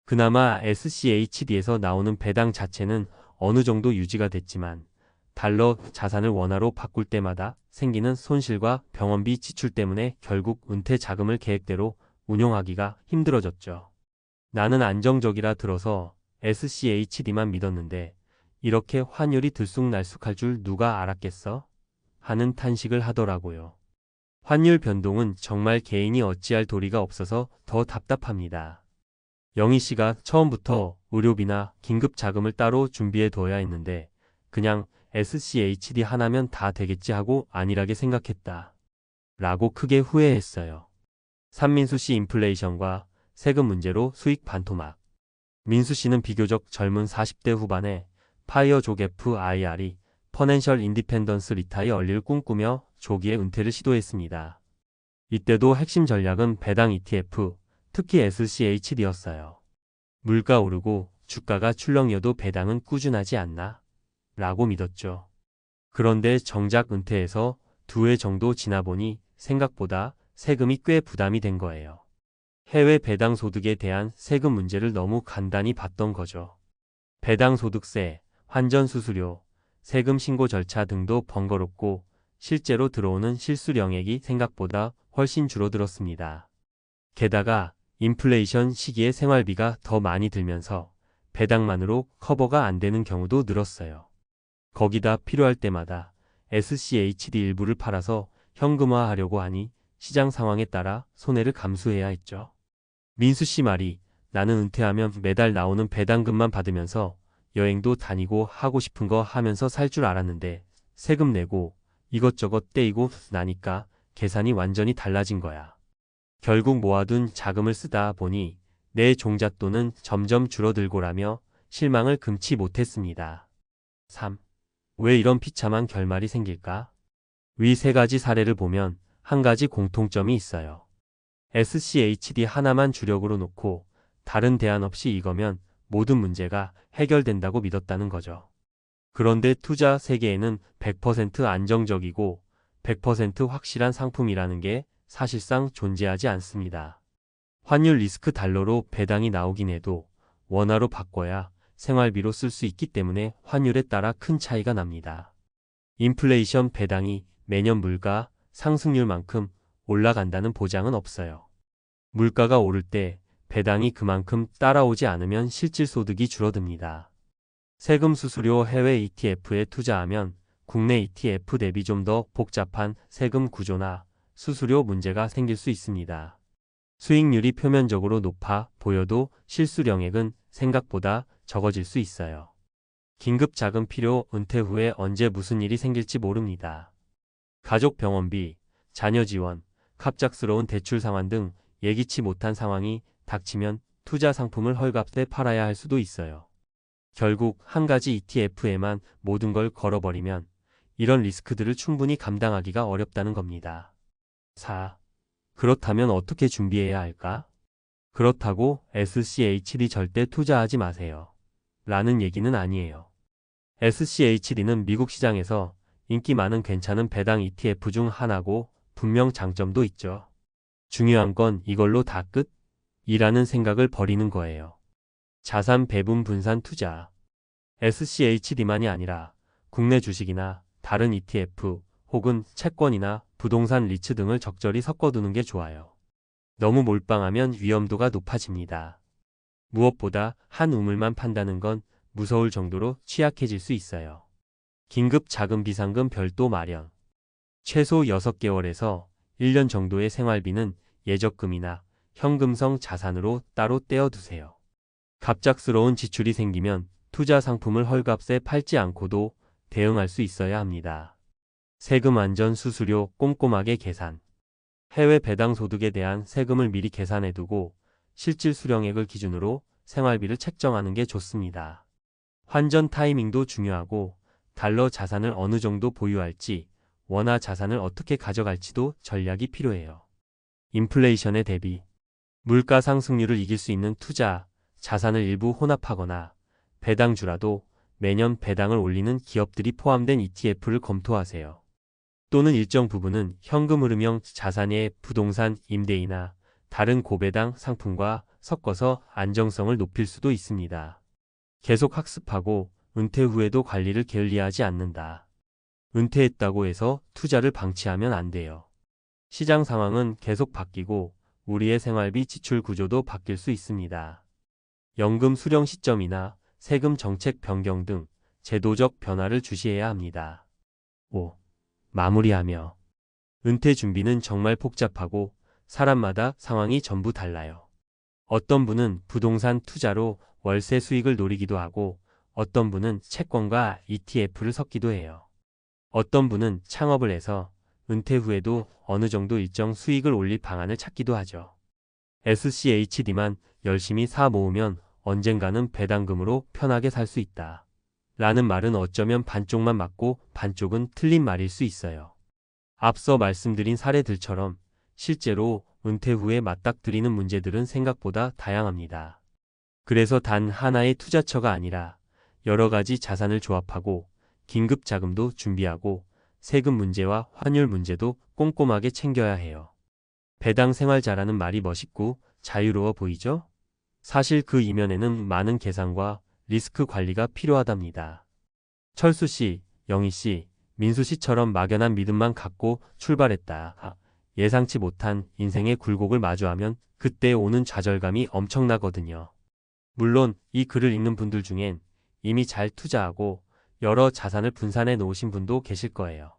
그나마 SCHD에서 나오는 배당 자체는 어느 정도 유지가 됐지만 달러 자산을 원화로 바꿀 때마다 생기는 손실과 병원비 지출 때문에 결국 은퇴 자금을 계획대로 운용하기가 힘들어졌죠. 나는 안정적이라 들어서 SCHD만 믿었는데 이렇게 환율이 들쑥날쑥할 줄 누가 알았겠어? 하는 탄식을 하더라고요. 환율 변동은 정말 개인이 어찌할 도리가 없어서 더 답답합니다. 영희 씨가 처음부터 의료비나 긴급 자금을 따로 준비해 둬야 했는데 그냥 SCHD 하나면 다 되겠지 하고 안일하게 생각했다 라고 크게 후회했어요. 산민수 씨 인플레이션과 세금 문제로 수익 반토막. 민수 씨는 비교적 젊은 40대 후반에 파이어 조게프 IRE, 퍼넨셜 인디펜던스 리타이어 얼리를 꿈꾸며 조기에 은퇴를 시도했습니다. 이때도 핵심 전략은 배당 ETF, 특히 SCHD였어요. 물가 오르고 주가가 출렁여도 배당은 꾸준하지 않나? 라고 믿었죠. 그런데 정작 은퇴해서 2해 정도 지나보니 생각보다 세금이 꽤 부담이 된 거예요. 해외 배당 소득에 대한 세금 문제를 너무 간단히 봤던 거죠. 배당 소득세, 환전 수수료, 세금 신고 절차 등도 번거롭고 실제로 들어오는 실수령액이 생각보다 훨씬 줄어들었습니다. 게다가 인플레이션 시기에 생활비가 더 많이 들면서 배당만으로 커버가 안 되는 경우도 늘었어요. 거기다 필요할 때마다 SCHD 일부를 팔아서 현금화하려고 하니 시장 상황에 따라 손해를 감수해야 했죠. 민수 씨 말이 나는 은퇴하면 매달 나오는 배당금만 받으면서 여행도 다니고 하고 싶은 거 하면서 살 줄 알았는데 세금 내고 이것저것 떼이고 나니까 계산이 완전히 달라진 거야. 결국 모아둔 자금을 쓰다 보니 내 종잣돈은 점점 줄어들고라며 실망을 금치 못했습니다. 3. 왜 이런 비참한 결말이 생길까? 위 3가지 사례를 보면 한 가지 공통점이 있어요. SCHD 하나만 주력으로 놓고 다른 대안 없이 이거면 모든 문제가 해결된다고 믿었다는 거죠. 그런데 투자 세계에는 100% 안정적이고 100% 확실한 상품이라는 게 사실상 존재하지 않습니다. 환율 리스크 달러로 배당이 나오긴 해도 원화로 바꿔야 생활비로 쓸 수 있기 때문에 환율에 따라 큰 차이가 납니다. 인플레이션 배당이 매년 물가 상승률만큼 올라간다는 보장은 없어요. 물가가 오를 때 배당이 그만큼 따라오지 않으면 실질소득이 줄어듭니다. 세금 수수료 해외 ETF에 투자하면 국내 ETF 대비 좀 더 복잡한 세금 구조나 수수료 문제가 생길 수 있습니다. 수익률이 표면적으로 높아 보여도 실수령액은 생각보다 적어질 수 있어요. 긴급 자금 필요, 은퇴 후에 언제 무슨 일이 생길지 모릅니다. 가족 병원비, 자녀 지원, 갑작스러운 대출 상환 등 예기치 못한 상황이 닥치면 투자 상품을 헐값에 팔아야 할 수도 있어요. 결국 한 가지 ETF에만 모든 걸 걸어버리면 이런 리스크들을 충분히 감당하기가 어렵다는 겁니다. 4. 그렇다면 어떻게 준비해야 할까? 그렇다고 SCHD 절대 투자하지 마세요. 라는 얘기는 아니에요. SCHD는 미국 시장에서 인기 많은 괜찮은 배당 ETF 중 하나고 분명 장점도 있죠. 중요한 건 이걸로 다 끝? 이라는 생각을 버리는 거예요. 자산 배분 분산 투자. SCHD만이 아니라 국내 주식이나 다른 ETF 혹은 채권이나 부동산 리츠 등을 적절히 섞어두는 게 좋아요. 너무 몰빵하면 위험도가 높아집니다. 무엇보다 한 우물만 판다는 건 무서울 정도로 취약해질 수 있어요. 긴급 자금 비상금 별도 마련. 최소 6개월에서 1년 정도의 생활비는 예적금이나 현금성 자산으로 따로 떼어두세요. 갑작스러운 지출이 생기면 투자 상품을 헐값에 팔지 않고도 대응할 수 있어야 합니다. 세금 안전 수수료 꼼꼼하게 계산. 해외 배당 소득에 대한 세금을 미리 계산해두고 실질 수령액을 기준으로 생활비를 책정하는 게 좋습니다. 환전 타이밍도 중요하고 달러 자산을 어느 정도 보유할지, 원화 자산을 어떻게 가져갈지도 전략이 필요해요. 인플레이션에 대비. 물가 상승률을 이길 수 있는 투자, 자산을 일부 혼합하거나 배당주라도 매년 배당을 올리는 기업들이 포함된 ETF를 검토하세요. 또는 일정 부분은 현금 흐름형 자산의 부동산 임대이나 다른 고배당 상품과 섞어서 안정성을 높일 수도 있습니다. 계속 학습하고 은퇴 후에도 관리를 게을리하지 않는다. 은퇴했다고 해서 투자를 방치하면 안 돼요. 시장 상황은 계속 바뀌고 우리의 생활비 지출 구조도 바뀔 수 있습니다. 연금 수령 시점이나 세금 정책 변경 등 제도적 변화를 주시해야 합니다. 5. 마무리하며. 은퇴 준비는 정말 복잡하고 사람마다 상황이 전부 달라요. 어떤 분은 부동산 투자로 월세 수익을 노리기도 하고 어떤 분은 채권과 ETF를 섞기도 해요. 어떤 분은 창업을 해서 은퇴 후에도 어느 정도 일정 수익을 올릴 방안을 찾기도 하죠. SCHD만 열심히 사 모으면 언젠가는 배당금으로 편하게 살 수 있다. 라는 말은 어쩌면 반쪽만 맞고 반쪽은 틀린 말일 수 있어요. 앞서 말씀드린 사례들처럼 실제로 은퇴 후에 맞닥뜨리는 문제들은 생각보다 다양합니다. 그래서 단 하나의 투자처가 아니라 여러 가지 자산을 조합하고 긴급 자금도 준비하고 세금 문제와 환율 문제도 꼼꼼하게 챙겨야 해요. 배당 생활 잘하는 말이 멋있고 자유로워 보이죠? 사실 그 이면에는 많은 계산과 리스크 관리가 필요하답니다. 철수 씨, 영희 씨, 민수 씨처럼 막연한 믿음만 갖고 출발했다. 예상치 못한 인생의 굴곡을 마주하면 그때 오는 좌절감이 엄청나거든요. 물론 이 글을 읽는 분들 중엔 이미 잘 투자하고 여러 자산을 분산해 놓으신 분도 계실 거예요.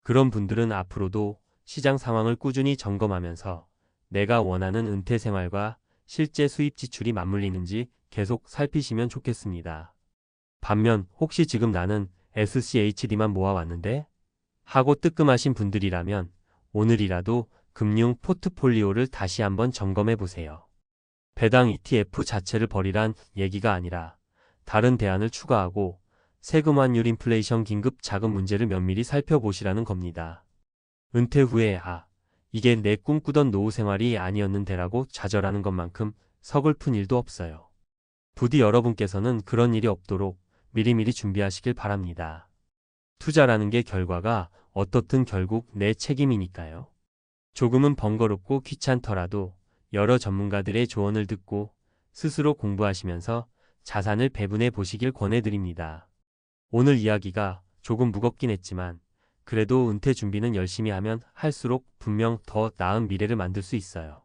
그런 분들은 앞으로도 시장 상황을 꾸준히 점검하면서 내가 원하는 은퇴 생활과 실제 수입 지출이 맞물리는지 계속 살피시면 좋겠습니다. 반면 혹시 지금 나는 SCHD만 모아왔는데? 하고 뜨끔하신 분들이라면 오늘이라도 금융 포트폴리오를 다시 한번 점검해 보세요. 배당 ETF 자체를 버리란 얘기가 아니라 다른 대안을 추가하고 세금 환율 인플레이션 긴급 자금 문제를 면밀히 살펴보시라는 겁니다. 은퇴 후에 이게 내 꿈꾸던 노후 생활이 아니었는데라고 좌절하는 것만큼 서글픈 일도 없어요. 부디 여러분께서는 그런 일이 없도록 미리미리 준비하시길 바랍니다. 투자라는 게 결과가 어떻든 결국 내 책임이니까요. 조금은 번거롭고 귀찮더라도 여러 전문가들의 조언을 듣고 스스로 공부하시면서 자산을 배분해 보시길 권해드립니다. 오늘 이야기가 조금 무겁긴 했지만 그래도 은퇴 준비는 열심히 하면 할수록 분명 더 나은 미래를 만들 수 있어요.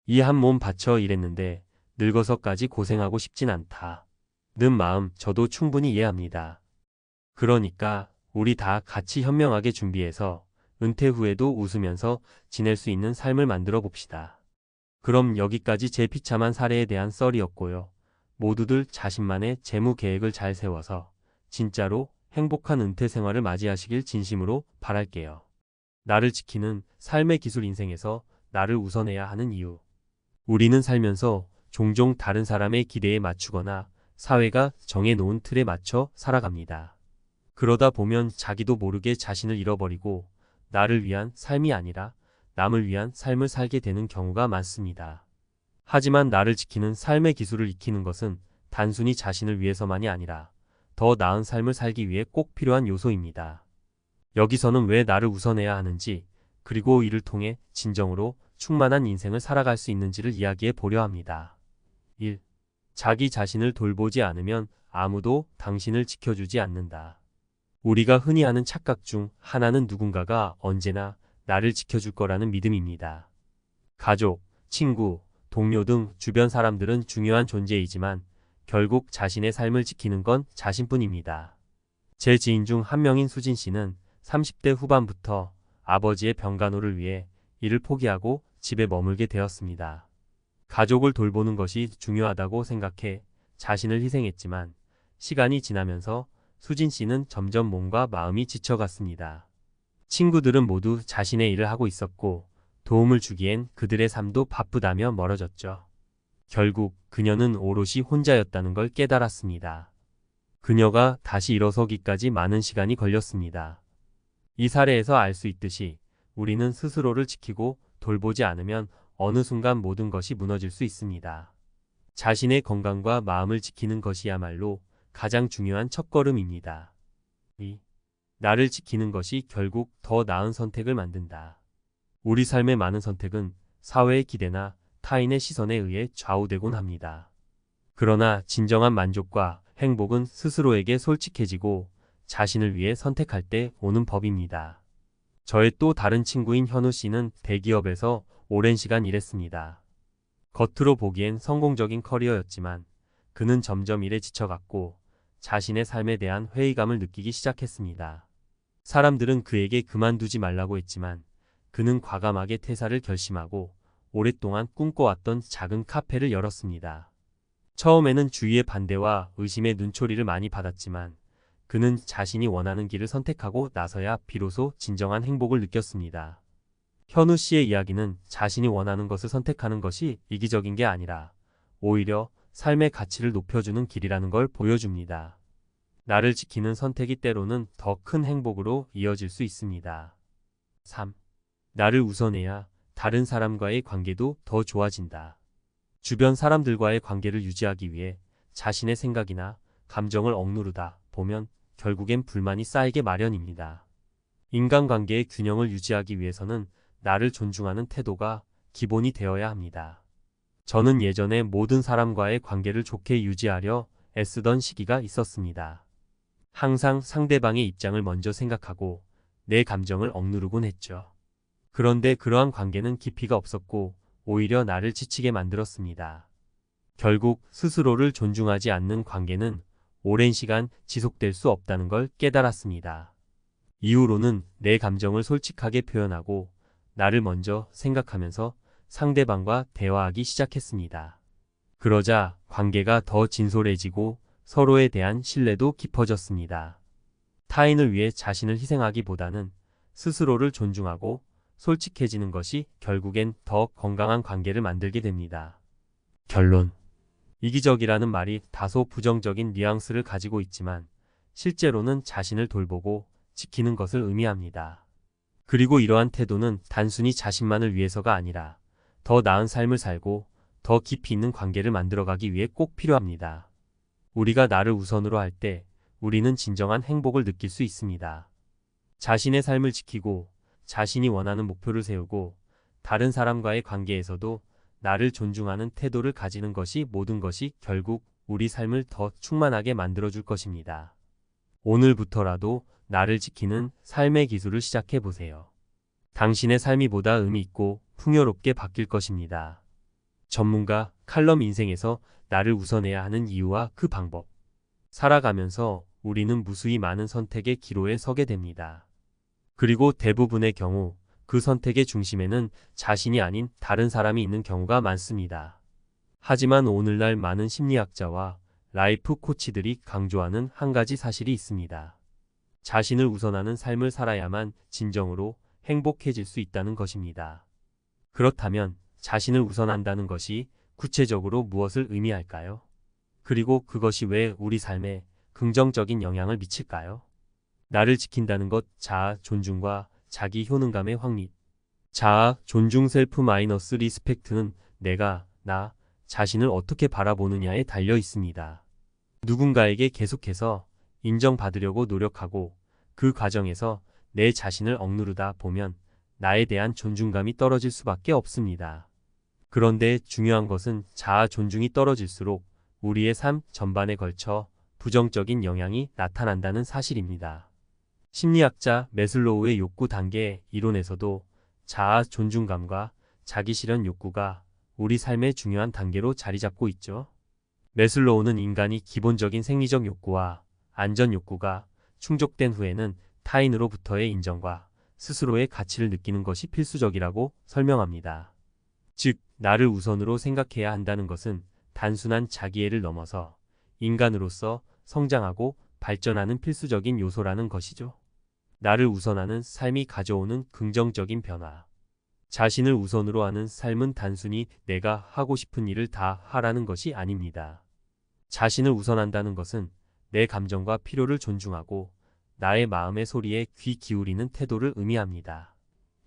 이 한 몸 바쳐 일했는데 늙어서까지 고생하고 싶진 않다. 는 마음 저도 충분히 이해합니다. 그러니까 우리 다 같이 현명하게 준비해서 은퇴 후에도 웃으면서 지낼 수 있는 삶을 만들어 봅시다. 그럼 여기까지 제 비참한 사례에 대한 썰이었고요. 모두들 자신만의 재무 계획을 잘 세워서 진짜로 행복한 은퇴 생활을 맞이하시길 진심으로 바랄게요. 나를 지키는 삶의 기술 인생에서 나를 우선해야 하는 이유. 우리는 살면서 종종 다른 사람의 기대에 맞추거나 사회가 정해놓은 틀에 맞춰 살아갑니다. 그러다 보면 자기도 모르게 자신을 잃어버리고 나를 위한 삶이 아니라 남을 위한 삶을 살게 되는 경우가 많습니다. 하지만 나를 지키는 삶의 기술을 익히는 것은 단순히 자신을 위해서만이 아니라 더 나은 삶을 살기 위해 꼭 필요한 요소입니다. 여기서는 왜 나를 우선해야 하는지, 그리고 이를 통해 진정으로 충만한 인생을 살아갈 수 있는지를 이야기해 보려 합니다. 1. 자기 자신을 돌보지 않으면 아무도 당신을 지켜주지 않는다. 우리가 흔히 하는 착각 중 하나는 누군가가 언제나 나를 지켜줄 거라는 믿음입니다. 가족, 친구, 동료 등 주변 사람들은 중요한 존재이지만 결국 자신의 삶을 지키는 건 자신뿐입니다. 제 지인 중 한 명인 수진 씨는 30대 후반부터 아버지의 병간호를 위해 일을 포기하고 집에 머물게 되었습니다. 가족을 돌보는 것이 중요하다고 생각해 자신을 희생했지만 시간이 지나면서 수진 씨는 점점 몸과 마음이 지쳐갔습니다. 친구들은 모두 자신의 일을 하고 있었고 도움을 주기엔 그들의 삶도 바쁘다며 멀어졌죠. 결국 그녀는 오롯이 혼자였다는 걸 깨달았습니다. 그녀가 다시 일어서기까지 많은 시간이 걸렸습니다. 이 사례에서 알 수 있듯이 우리는 스스로를 지키고 돌보지 않으면 어느 순간 모든 것이 무너질 수 있습니다. 자신의 건강과 마음을 지키는 것이야말로 가장 중요한 첫걸음입니다. 2. 나를 지키는 것이 결국 더 나은 선택을 만든다. 우리 삶의 많은 선택은 사회의 기대나 타인의 시선에 의해 좌우되곤 합니다. 그러나 진정한 만족과 행복은 스스로에게 솔직해지고 자신을 위해 선택할 때 오는 법입니다. 저의 또 다른 친구인 현우 씨는 대기업에서 오랜 시간 일했습니다. 겉으로 보기엔 성공적인 커리어였지만 그는 점점 일에 지쳐갔고 자신의 삶에 대한 회의감을 느끼기 시작했습니다. 사람들은 그에게 그만두지 말라고 했지만 그는 과감하게 퇴사를 결심하고 오랫동안 꿈꿔왔던 작은 카페를 열었습니다. 처음에는 주위의 반대와 의심의 눈초리를 많이 받았지만 그는 자신이 원하는 길을 선택하고 나서야 비로소 진정한 행복을 느꼈습니다. 현우 씨의 이야기는 자신이 원하는 것을 선택하는 것이 이기적인 게 아니라 오히려 삶의 가치를 높여주는 길이라는 걸 보여줍니다. 나를 지키는 선택이 때로는 더 큰 행복으로 이어질 수 있습니다. 3. 나를 우선해야 다른 사람과의 관계도 더 좋아진다. 주변 사람들과의 관계를 유지하기 위해 자신의 생각이나 감정을 억누르다 보면 결국엔 불만이 쌓이게 마련입니다. 인간관계의 균형을 유지하기 위해서는 나를 존중하는 태도가 기본이 되어야 합니다. 저는 예전에 모든 사람과의 관계를 좋게 유지하려 애쓰던 시기가 있었습니다. 항상 상대방의 입장을 먼저 생각하고 내 감정을 억누르곤 했죠. 그런데 그러한 관계는 깊이가 없었고 오히려 나를 지치게 만들었습니다. 결국 스스로를 존중하지 않는 관계는 오랜 시간 지속될 수 없다는 걸 깨달았습니다. 이후로는 내 감정을 솔직하게 표현하고 나를 먼저 생각하면서 상대방과 대화하기 시작했습니다. 그러자 관계가 더 진솔해지고 서로에 대한 신뢰도 깊어졌습니다. 타인을 위해 자신을 희생하기보다는 스스로를 존중하고 솔직해지는 것이 결국엔 더 건강한 관계를 만들게 됩니다. 결론. 이기적이라는 말이 다소 부정적인 뉘앙스를 가지고 있지만 실제로는 자신을 돌보고 지키는 것을 의미합니다. 그리고 이러한 태도는 단순히 자신만을 위해서가 아니라 더 나은 삶을 살고 더 깊이 있는 관계를 만들어가기 위해 꼭 필요합니다. 우리가 나를 우선으로 할 때 우리는 진정한 행복을 느낄 수 있습니다. 자신의 삶을 지키고 자신이 원하는 목표를 세우고 다른 사람과의 관계에서도 나를 존중하는 태도를 가지는 것이 모든 것이 결국 우리 삶을 더 충만하게 만들어줄 것입니다. 오늘부터라도 나를 지키는 삶의 기술을 시작해 보세요. 당신의 삶이 보다 의미 있고 풍요롭게 바뀔 것입니다. 전문가 칼럼 인생에서 나를 우선해야 하는 이유와 그 방법. 살아가면서 우리는 무수히 많은 선택의 기로에 서게 됩니다. 그리고 대부분의 경우 그 선택의 중심에는 자신이 아닌 다른 사람이 있는 경우가 많습니다. 하지만 오늘날 많은 심리학자와 라이프 코치들이 강조하는 한 가지 사실이 있습니다. 자신을 우선하는 삶을 살아야만 진정으로 행복해질 수 있다는 것입니다. 그렇다면 자신을 우선한다는 것이 구체적으로 무엇을 의미할까요? 그리고 그것이 왜 우리 삶에 긍정적인 영향을 미칠까요? 나를 지킨다는 것, 자아 존중과 자기 효능감의 확립. 자아 존중 셀프 마이너스 리스펙트는 내가 나 자신을 어떻게 바라보느냐에 달려 있습니다. 누군가에게 계속해서 인정받으려고 노력하고 그 과정에서 내 자신을 억누르다 보면 나에 대한 존중감이 떨어질 수밖에 없습니다. 그런데 중요한 것은 자아 존중이 떨어질수록 우리의 삶 전반에 걸쳐 부정적인 영향이 나타난다는 사실입니다. 심리학자 매슬로우의 욕구 단계 이론에서도 자아 존중감과 자기 실현 욕구가 우리 삶의 중요한 단계로 자리 잡고 있죠. 매슬로우는 인간이 기본적인 생리적 욕구와 안전 욕구가 충족된 후에는 타인으로부터의 인정과 스스로의 가치를 느끼는 것이 필수적이라고 설명합니다. 즉, 나를 우선으로 생각해야 한다는 것은 단순한 자기애를 넘어서 인간으로서 성장하고 발전하는 필수적인 요소라는 것이죠. 나를 우선하는 삶이 가져오는 긍정적인 변화. 자신을 우선으로 하는 삶은 단순히 내가 하고 싶은 일을 다 하라는 것이 아닙니다. 자신을 우선한다는 것은 내 감정과 필요를 존중하고 나의 마음의 소리에 귀 기울이는 태도를 의미합니다.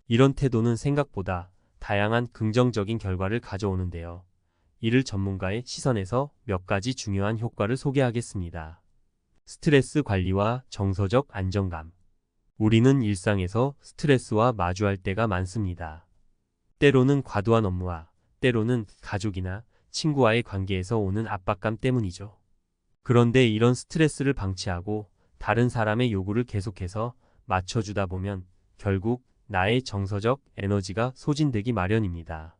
이런 태도는 생각보다 다양한 긍정적인 결과를 가져오는데요. 이를 전문가의 시선에서 몇 가지 중요한 효과를 소개하겠습니다. 스트레스 관리와 정서적 안정감. 우리는 일상에서 스트레스와 마주할 때가 많습니다. 때로는 과도한 업무와 때로는 가족이나 친구와의 관계에서 오는 압박감 때문이죠. 그런데 이런 스트레스를 방치하고 다른 사람의 요구를 계속해서 맞춰주다 보면 결국 나의 정서적 에너지가 소진되기 마련입니다.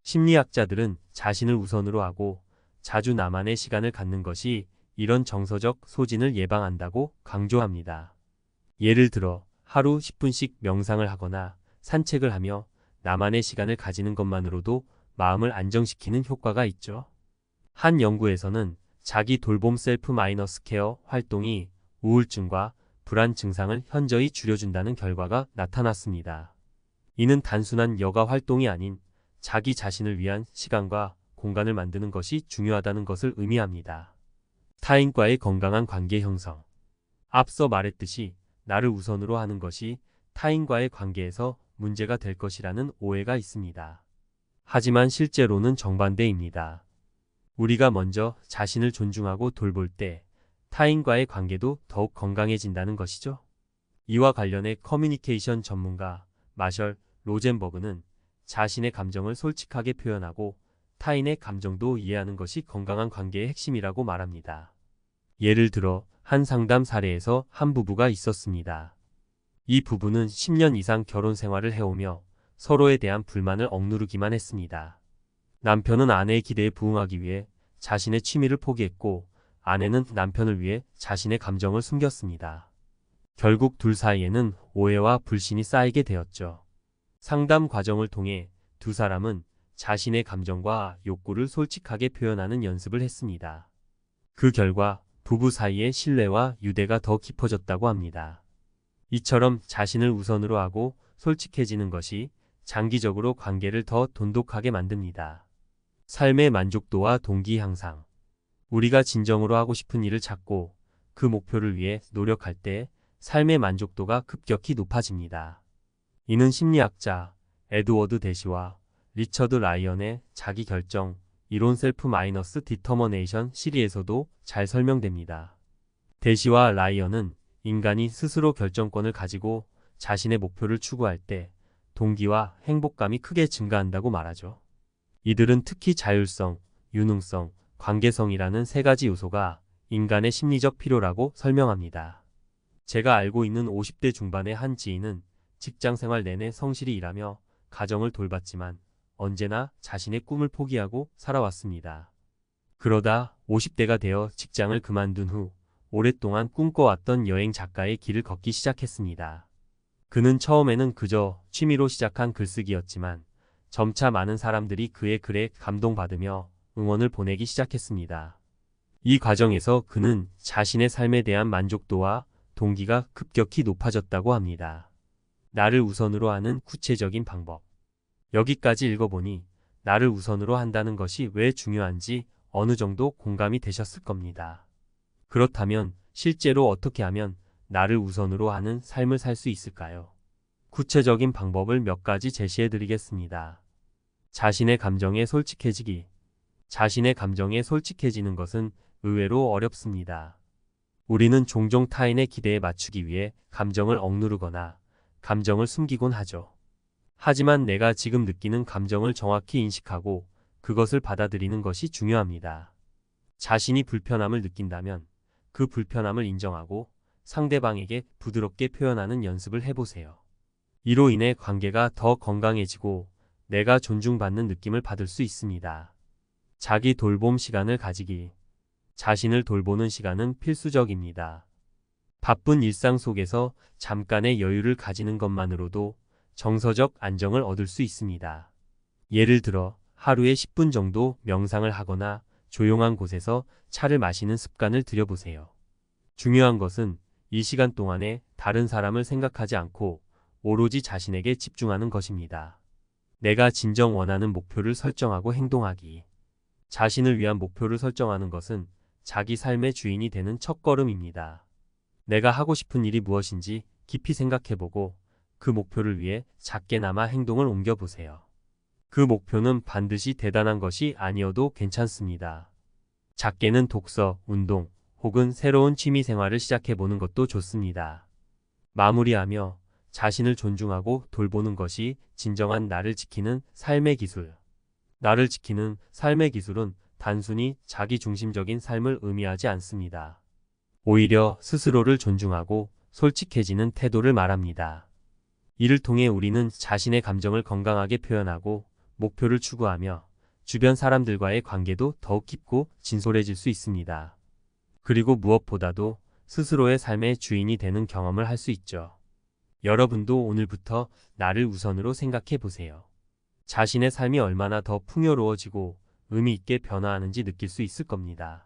심리학자들은 자신을 우선으로 하고 자주 나만의 시간을 갖는 것이 이런 정서적 소진을 예방한다고 강조합니다. 예를 들어 하루 10분씩 명상을 하거나 산책을 하며 나만의 시간을 가지는 것만으로도 마음을 안정시키는 효과가 있죠. 한 연구에서는 자기 돌봄 셀프 마이너스 케어 활동이 우울증과 불안 증상을 현저히 줄여준다는 결과가 나타났습니다. 이는 단순한 여가 활동이 아닌 자기 자신을 위한 시간과 공간을 만드는 것이 중요하다는 것을 의미합니다. 타인과의 건강한 관계 형성. 앞서 말했듯이 나를 우선으로 하는 것이 타인과의 관계에서 문제가 될 것이라는 오해가 있습니다. 하지만 실제로는 정반대입니다. 우리가 먼저 자신을 존중하고 돌볼 때 타인과의 관계도 더욱 건강해진다는 것이죠. 이와 관련해 커뮤니케이션 전문가 마셜 로젠버그는 자신의 감정을 솔직하게 표현하고 타인의 감정도 이해하는 것이 건강한 관계의 핵심이라고 말합니다. 예를 들어 한 상담 사례에서 한 부부가 있었습니다. 이 부부는 10년 이상 결혼 생활을 해오며 서로에 대한 불만을 억누르기만 했습니다. 남편은 아내의 기대에 부응하기 위해 자신의 취미를 포기했고 아내는 남편을 위해 자신의 감정을 숨겼습니다. 결국 둘 사이에는 오해와 불신이 쌓이게 되었죠. 상담 과정을 통해 두 사람은 자신의 감정과 욕구를 솔직하게 표현하는 연습을 했습니다. 그 결과 부부 사이의 신뢰와 유대가 더 깊어졌다고 합니다. 이처럼 자신을 우선으로 하고 솔직해지는 것이 장기적으로 관계를 더 돈독하게 만듭니다. 삶의 만족도와 동기 향상. 우리가 진정으로 하고 싶은 일을 찾고 그 목표를 위해 노력할 때 삶의 만족도가 급격히 높아집니다. 이는 심리학자 에드워드 대시와 리처드 라이언의 자기 결정 이론 셀프 마이너스 디터머네이션 시리에서도 잘 설명됩니다. 대시와 라이언은 인간이 스스로 결정권을 가지고 자신의 목표를 추구할 때 동기와 행복감이 크게 증가한다고 말하죠. 이들은 특히 자율성, 유능성, 관계성이라는 세 가지 요소가 인간의 심리적 필요라고 설명합니다. 제가 알고 있는 50대 중반의 한 지인은 직장 생활 내내 성실히 일하며 가정을 돌봤지만 언제나 자신의 꿈을 포기하고 살아왔습니다. 그러다 50대가 되어 직장을 그만둔 후 오랫동안 꿈꿔왔던 여행 작가의 길을 걷기 시작했습니다. 그는 처음에는 그저 취미로 시작한 글쓰기였지만 점차 많은 사람들이 그의 글에 감동받으며 응원을 보내기 시작했습니다. 이 과정에서 그는 자신의 삶에 대한 만족도와 동기가 급격히 높아졌다고 합니다. 나를 우선으로 하는 구체적인 방법. 여기까지 읽어보니 나를 우선으로 한다는 것이 왜 중요한지 어느 정도 공감이 되셨을 겁니다. 그렇다면 실제로 어떻게 하면 나를 우선으로 하는 삶을 살 수 있을까요? 구체적인 방법을 몇 가지 제시해 드리겠습니다. 자신의 감정에 솔직해지기. 자신의 감정에 솔직해지는 것은 의외로 어렵습니다. 우리는 종종 타인의 기대에 맞추기 위해 감정을 억누르거나 감정을 숨기곤 하죠. 하지만 내가 지금 느끼는 감정을 정확히 인식하고 그것을 받아들이는 것이 중요합니다. 자신이 불편함을 느낀다면 그 불편함을 인정하고 상대방에게 부드럽게 표현하는 연습을 해보세요. 이로 인해 관계가 더 건강해지고 내가 존중받는 느낌을 받을 수 있습니다. 자기 돌봄 시간을 가지기. 자신을 돌보는 시간은 필수적입니다. 바쁜 일상 속에서 잠깐의 여유를 가지는 것만으로도 정서적 안정을 얻을 수 있습니다. 예를 들어 하루에 10분 정도 명상을 하거나 조용한 곳에서 차를 마시는 습관을 들여보세요. 중요한 것은 이 시간 동안에 다른 사람을 생각하지 않고 오로지 자신에게 집중하는 것입니다. 내가 진정 원하는 목표를 설정하고 행동하기. 자신을 위한 목표를 설정하는 것은 자기 삶의 주인이 되는 첫걸음입니다. 내가 하고 싶은 일이 무엇인지 깊이 생각해보고 그 목표를 위해 작게나마 행동을 옮겨보세요. 그 목표는 반드시 대단한 것이 아니어도 괜찮습니다. 작게는 독서, 운동, 혹은 새로운 취미 생활을 시작해보는 것도 좋습니다. 마무리하며 자신을 존중하고 돌보는 것이 진정한 나를 지키는 삶의 기술. 나를 지키는 삶의 기술은 단순히 자기중심적인 삶을 의미하지 않습니다. 오히려 스스로를 존중하고 솔직해지는 태도를 말합니다. 이를 통해 우리는 자신의 감정을 건강하게 표현하고 목표를 추구하며 주변 사람들과의 관계도 더욱 깊고 진솔해질 수 있습니다. 그리고 무엇보다도 스스로의 삶의 주인이 되는 경험을 할 수 있죠. 여러분도 오늘부터 나를 우선으로 생각해 보세요. 자신의 삶이 얼마나 더 풍요로워지고 의미 있게 변화하는지 느낄 수 있을 겁니다.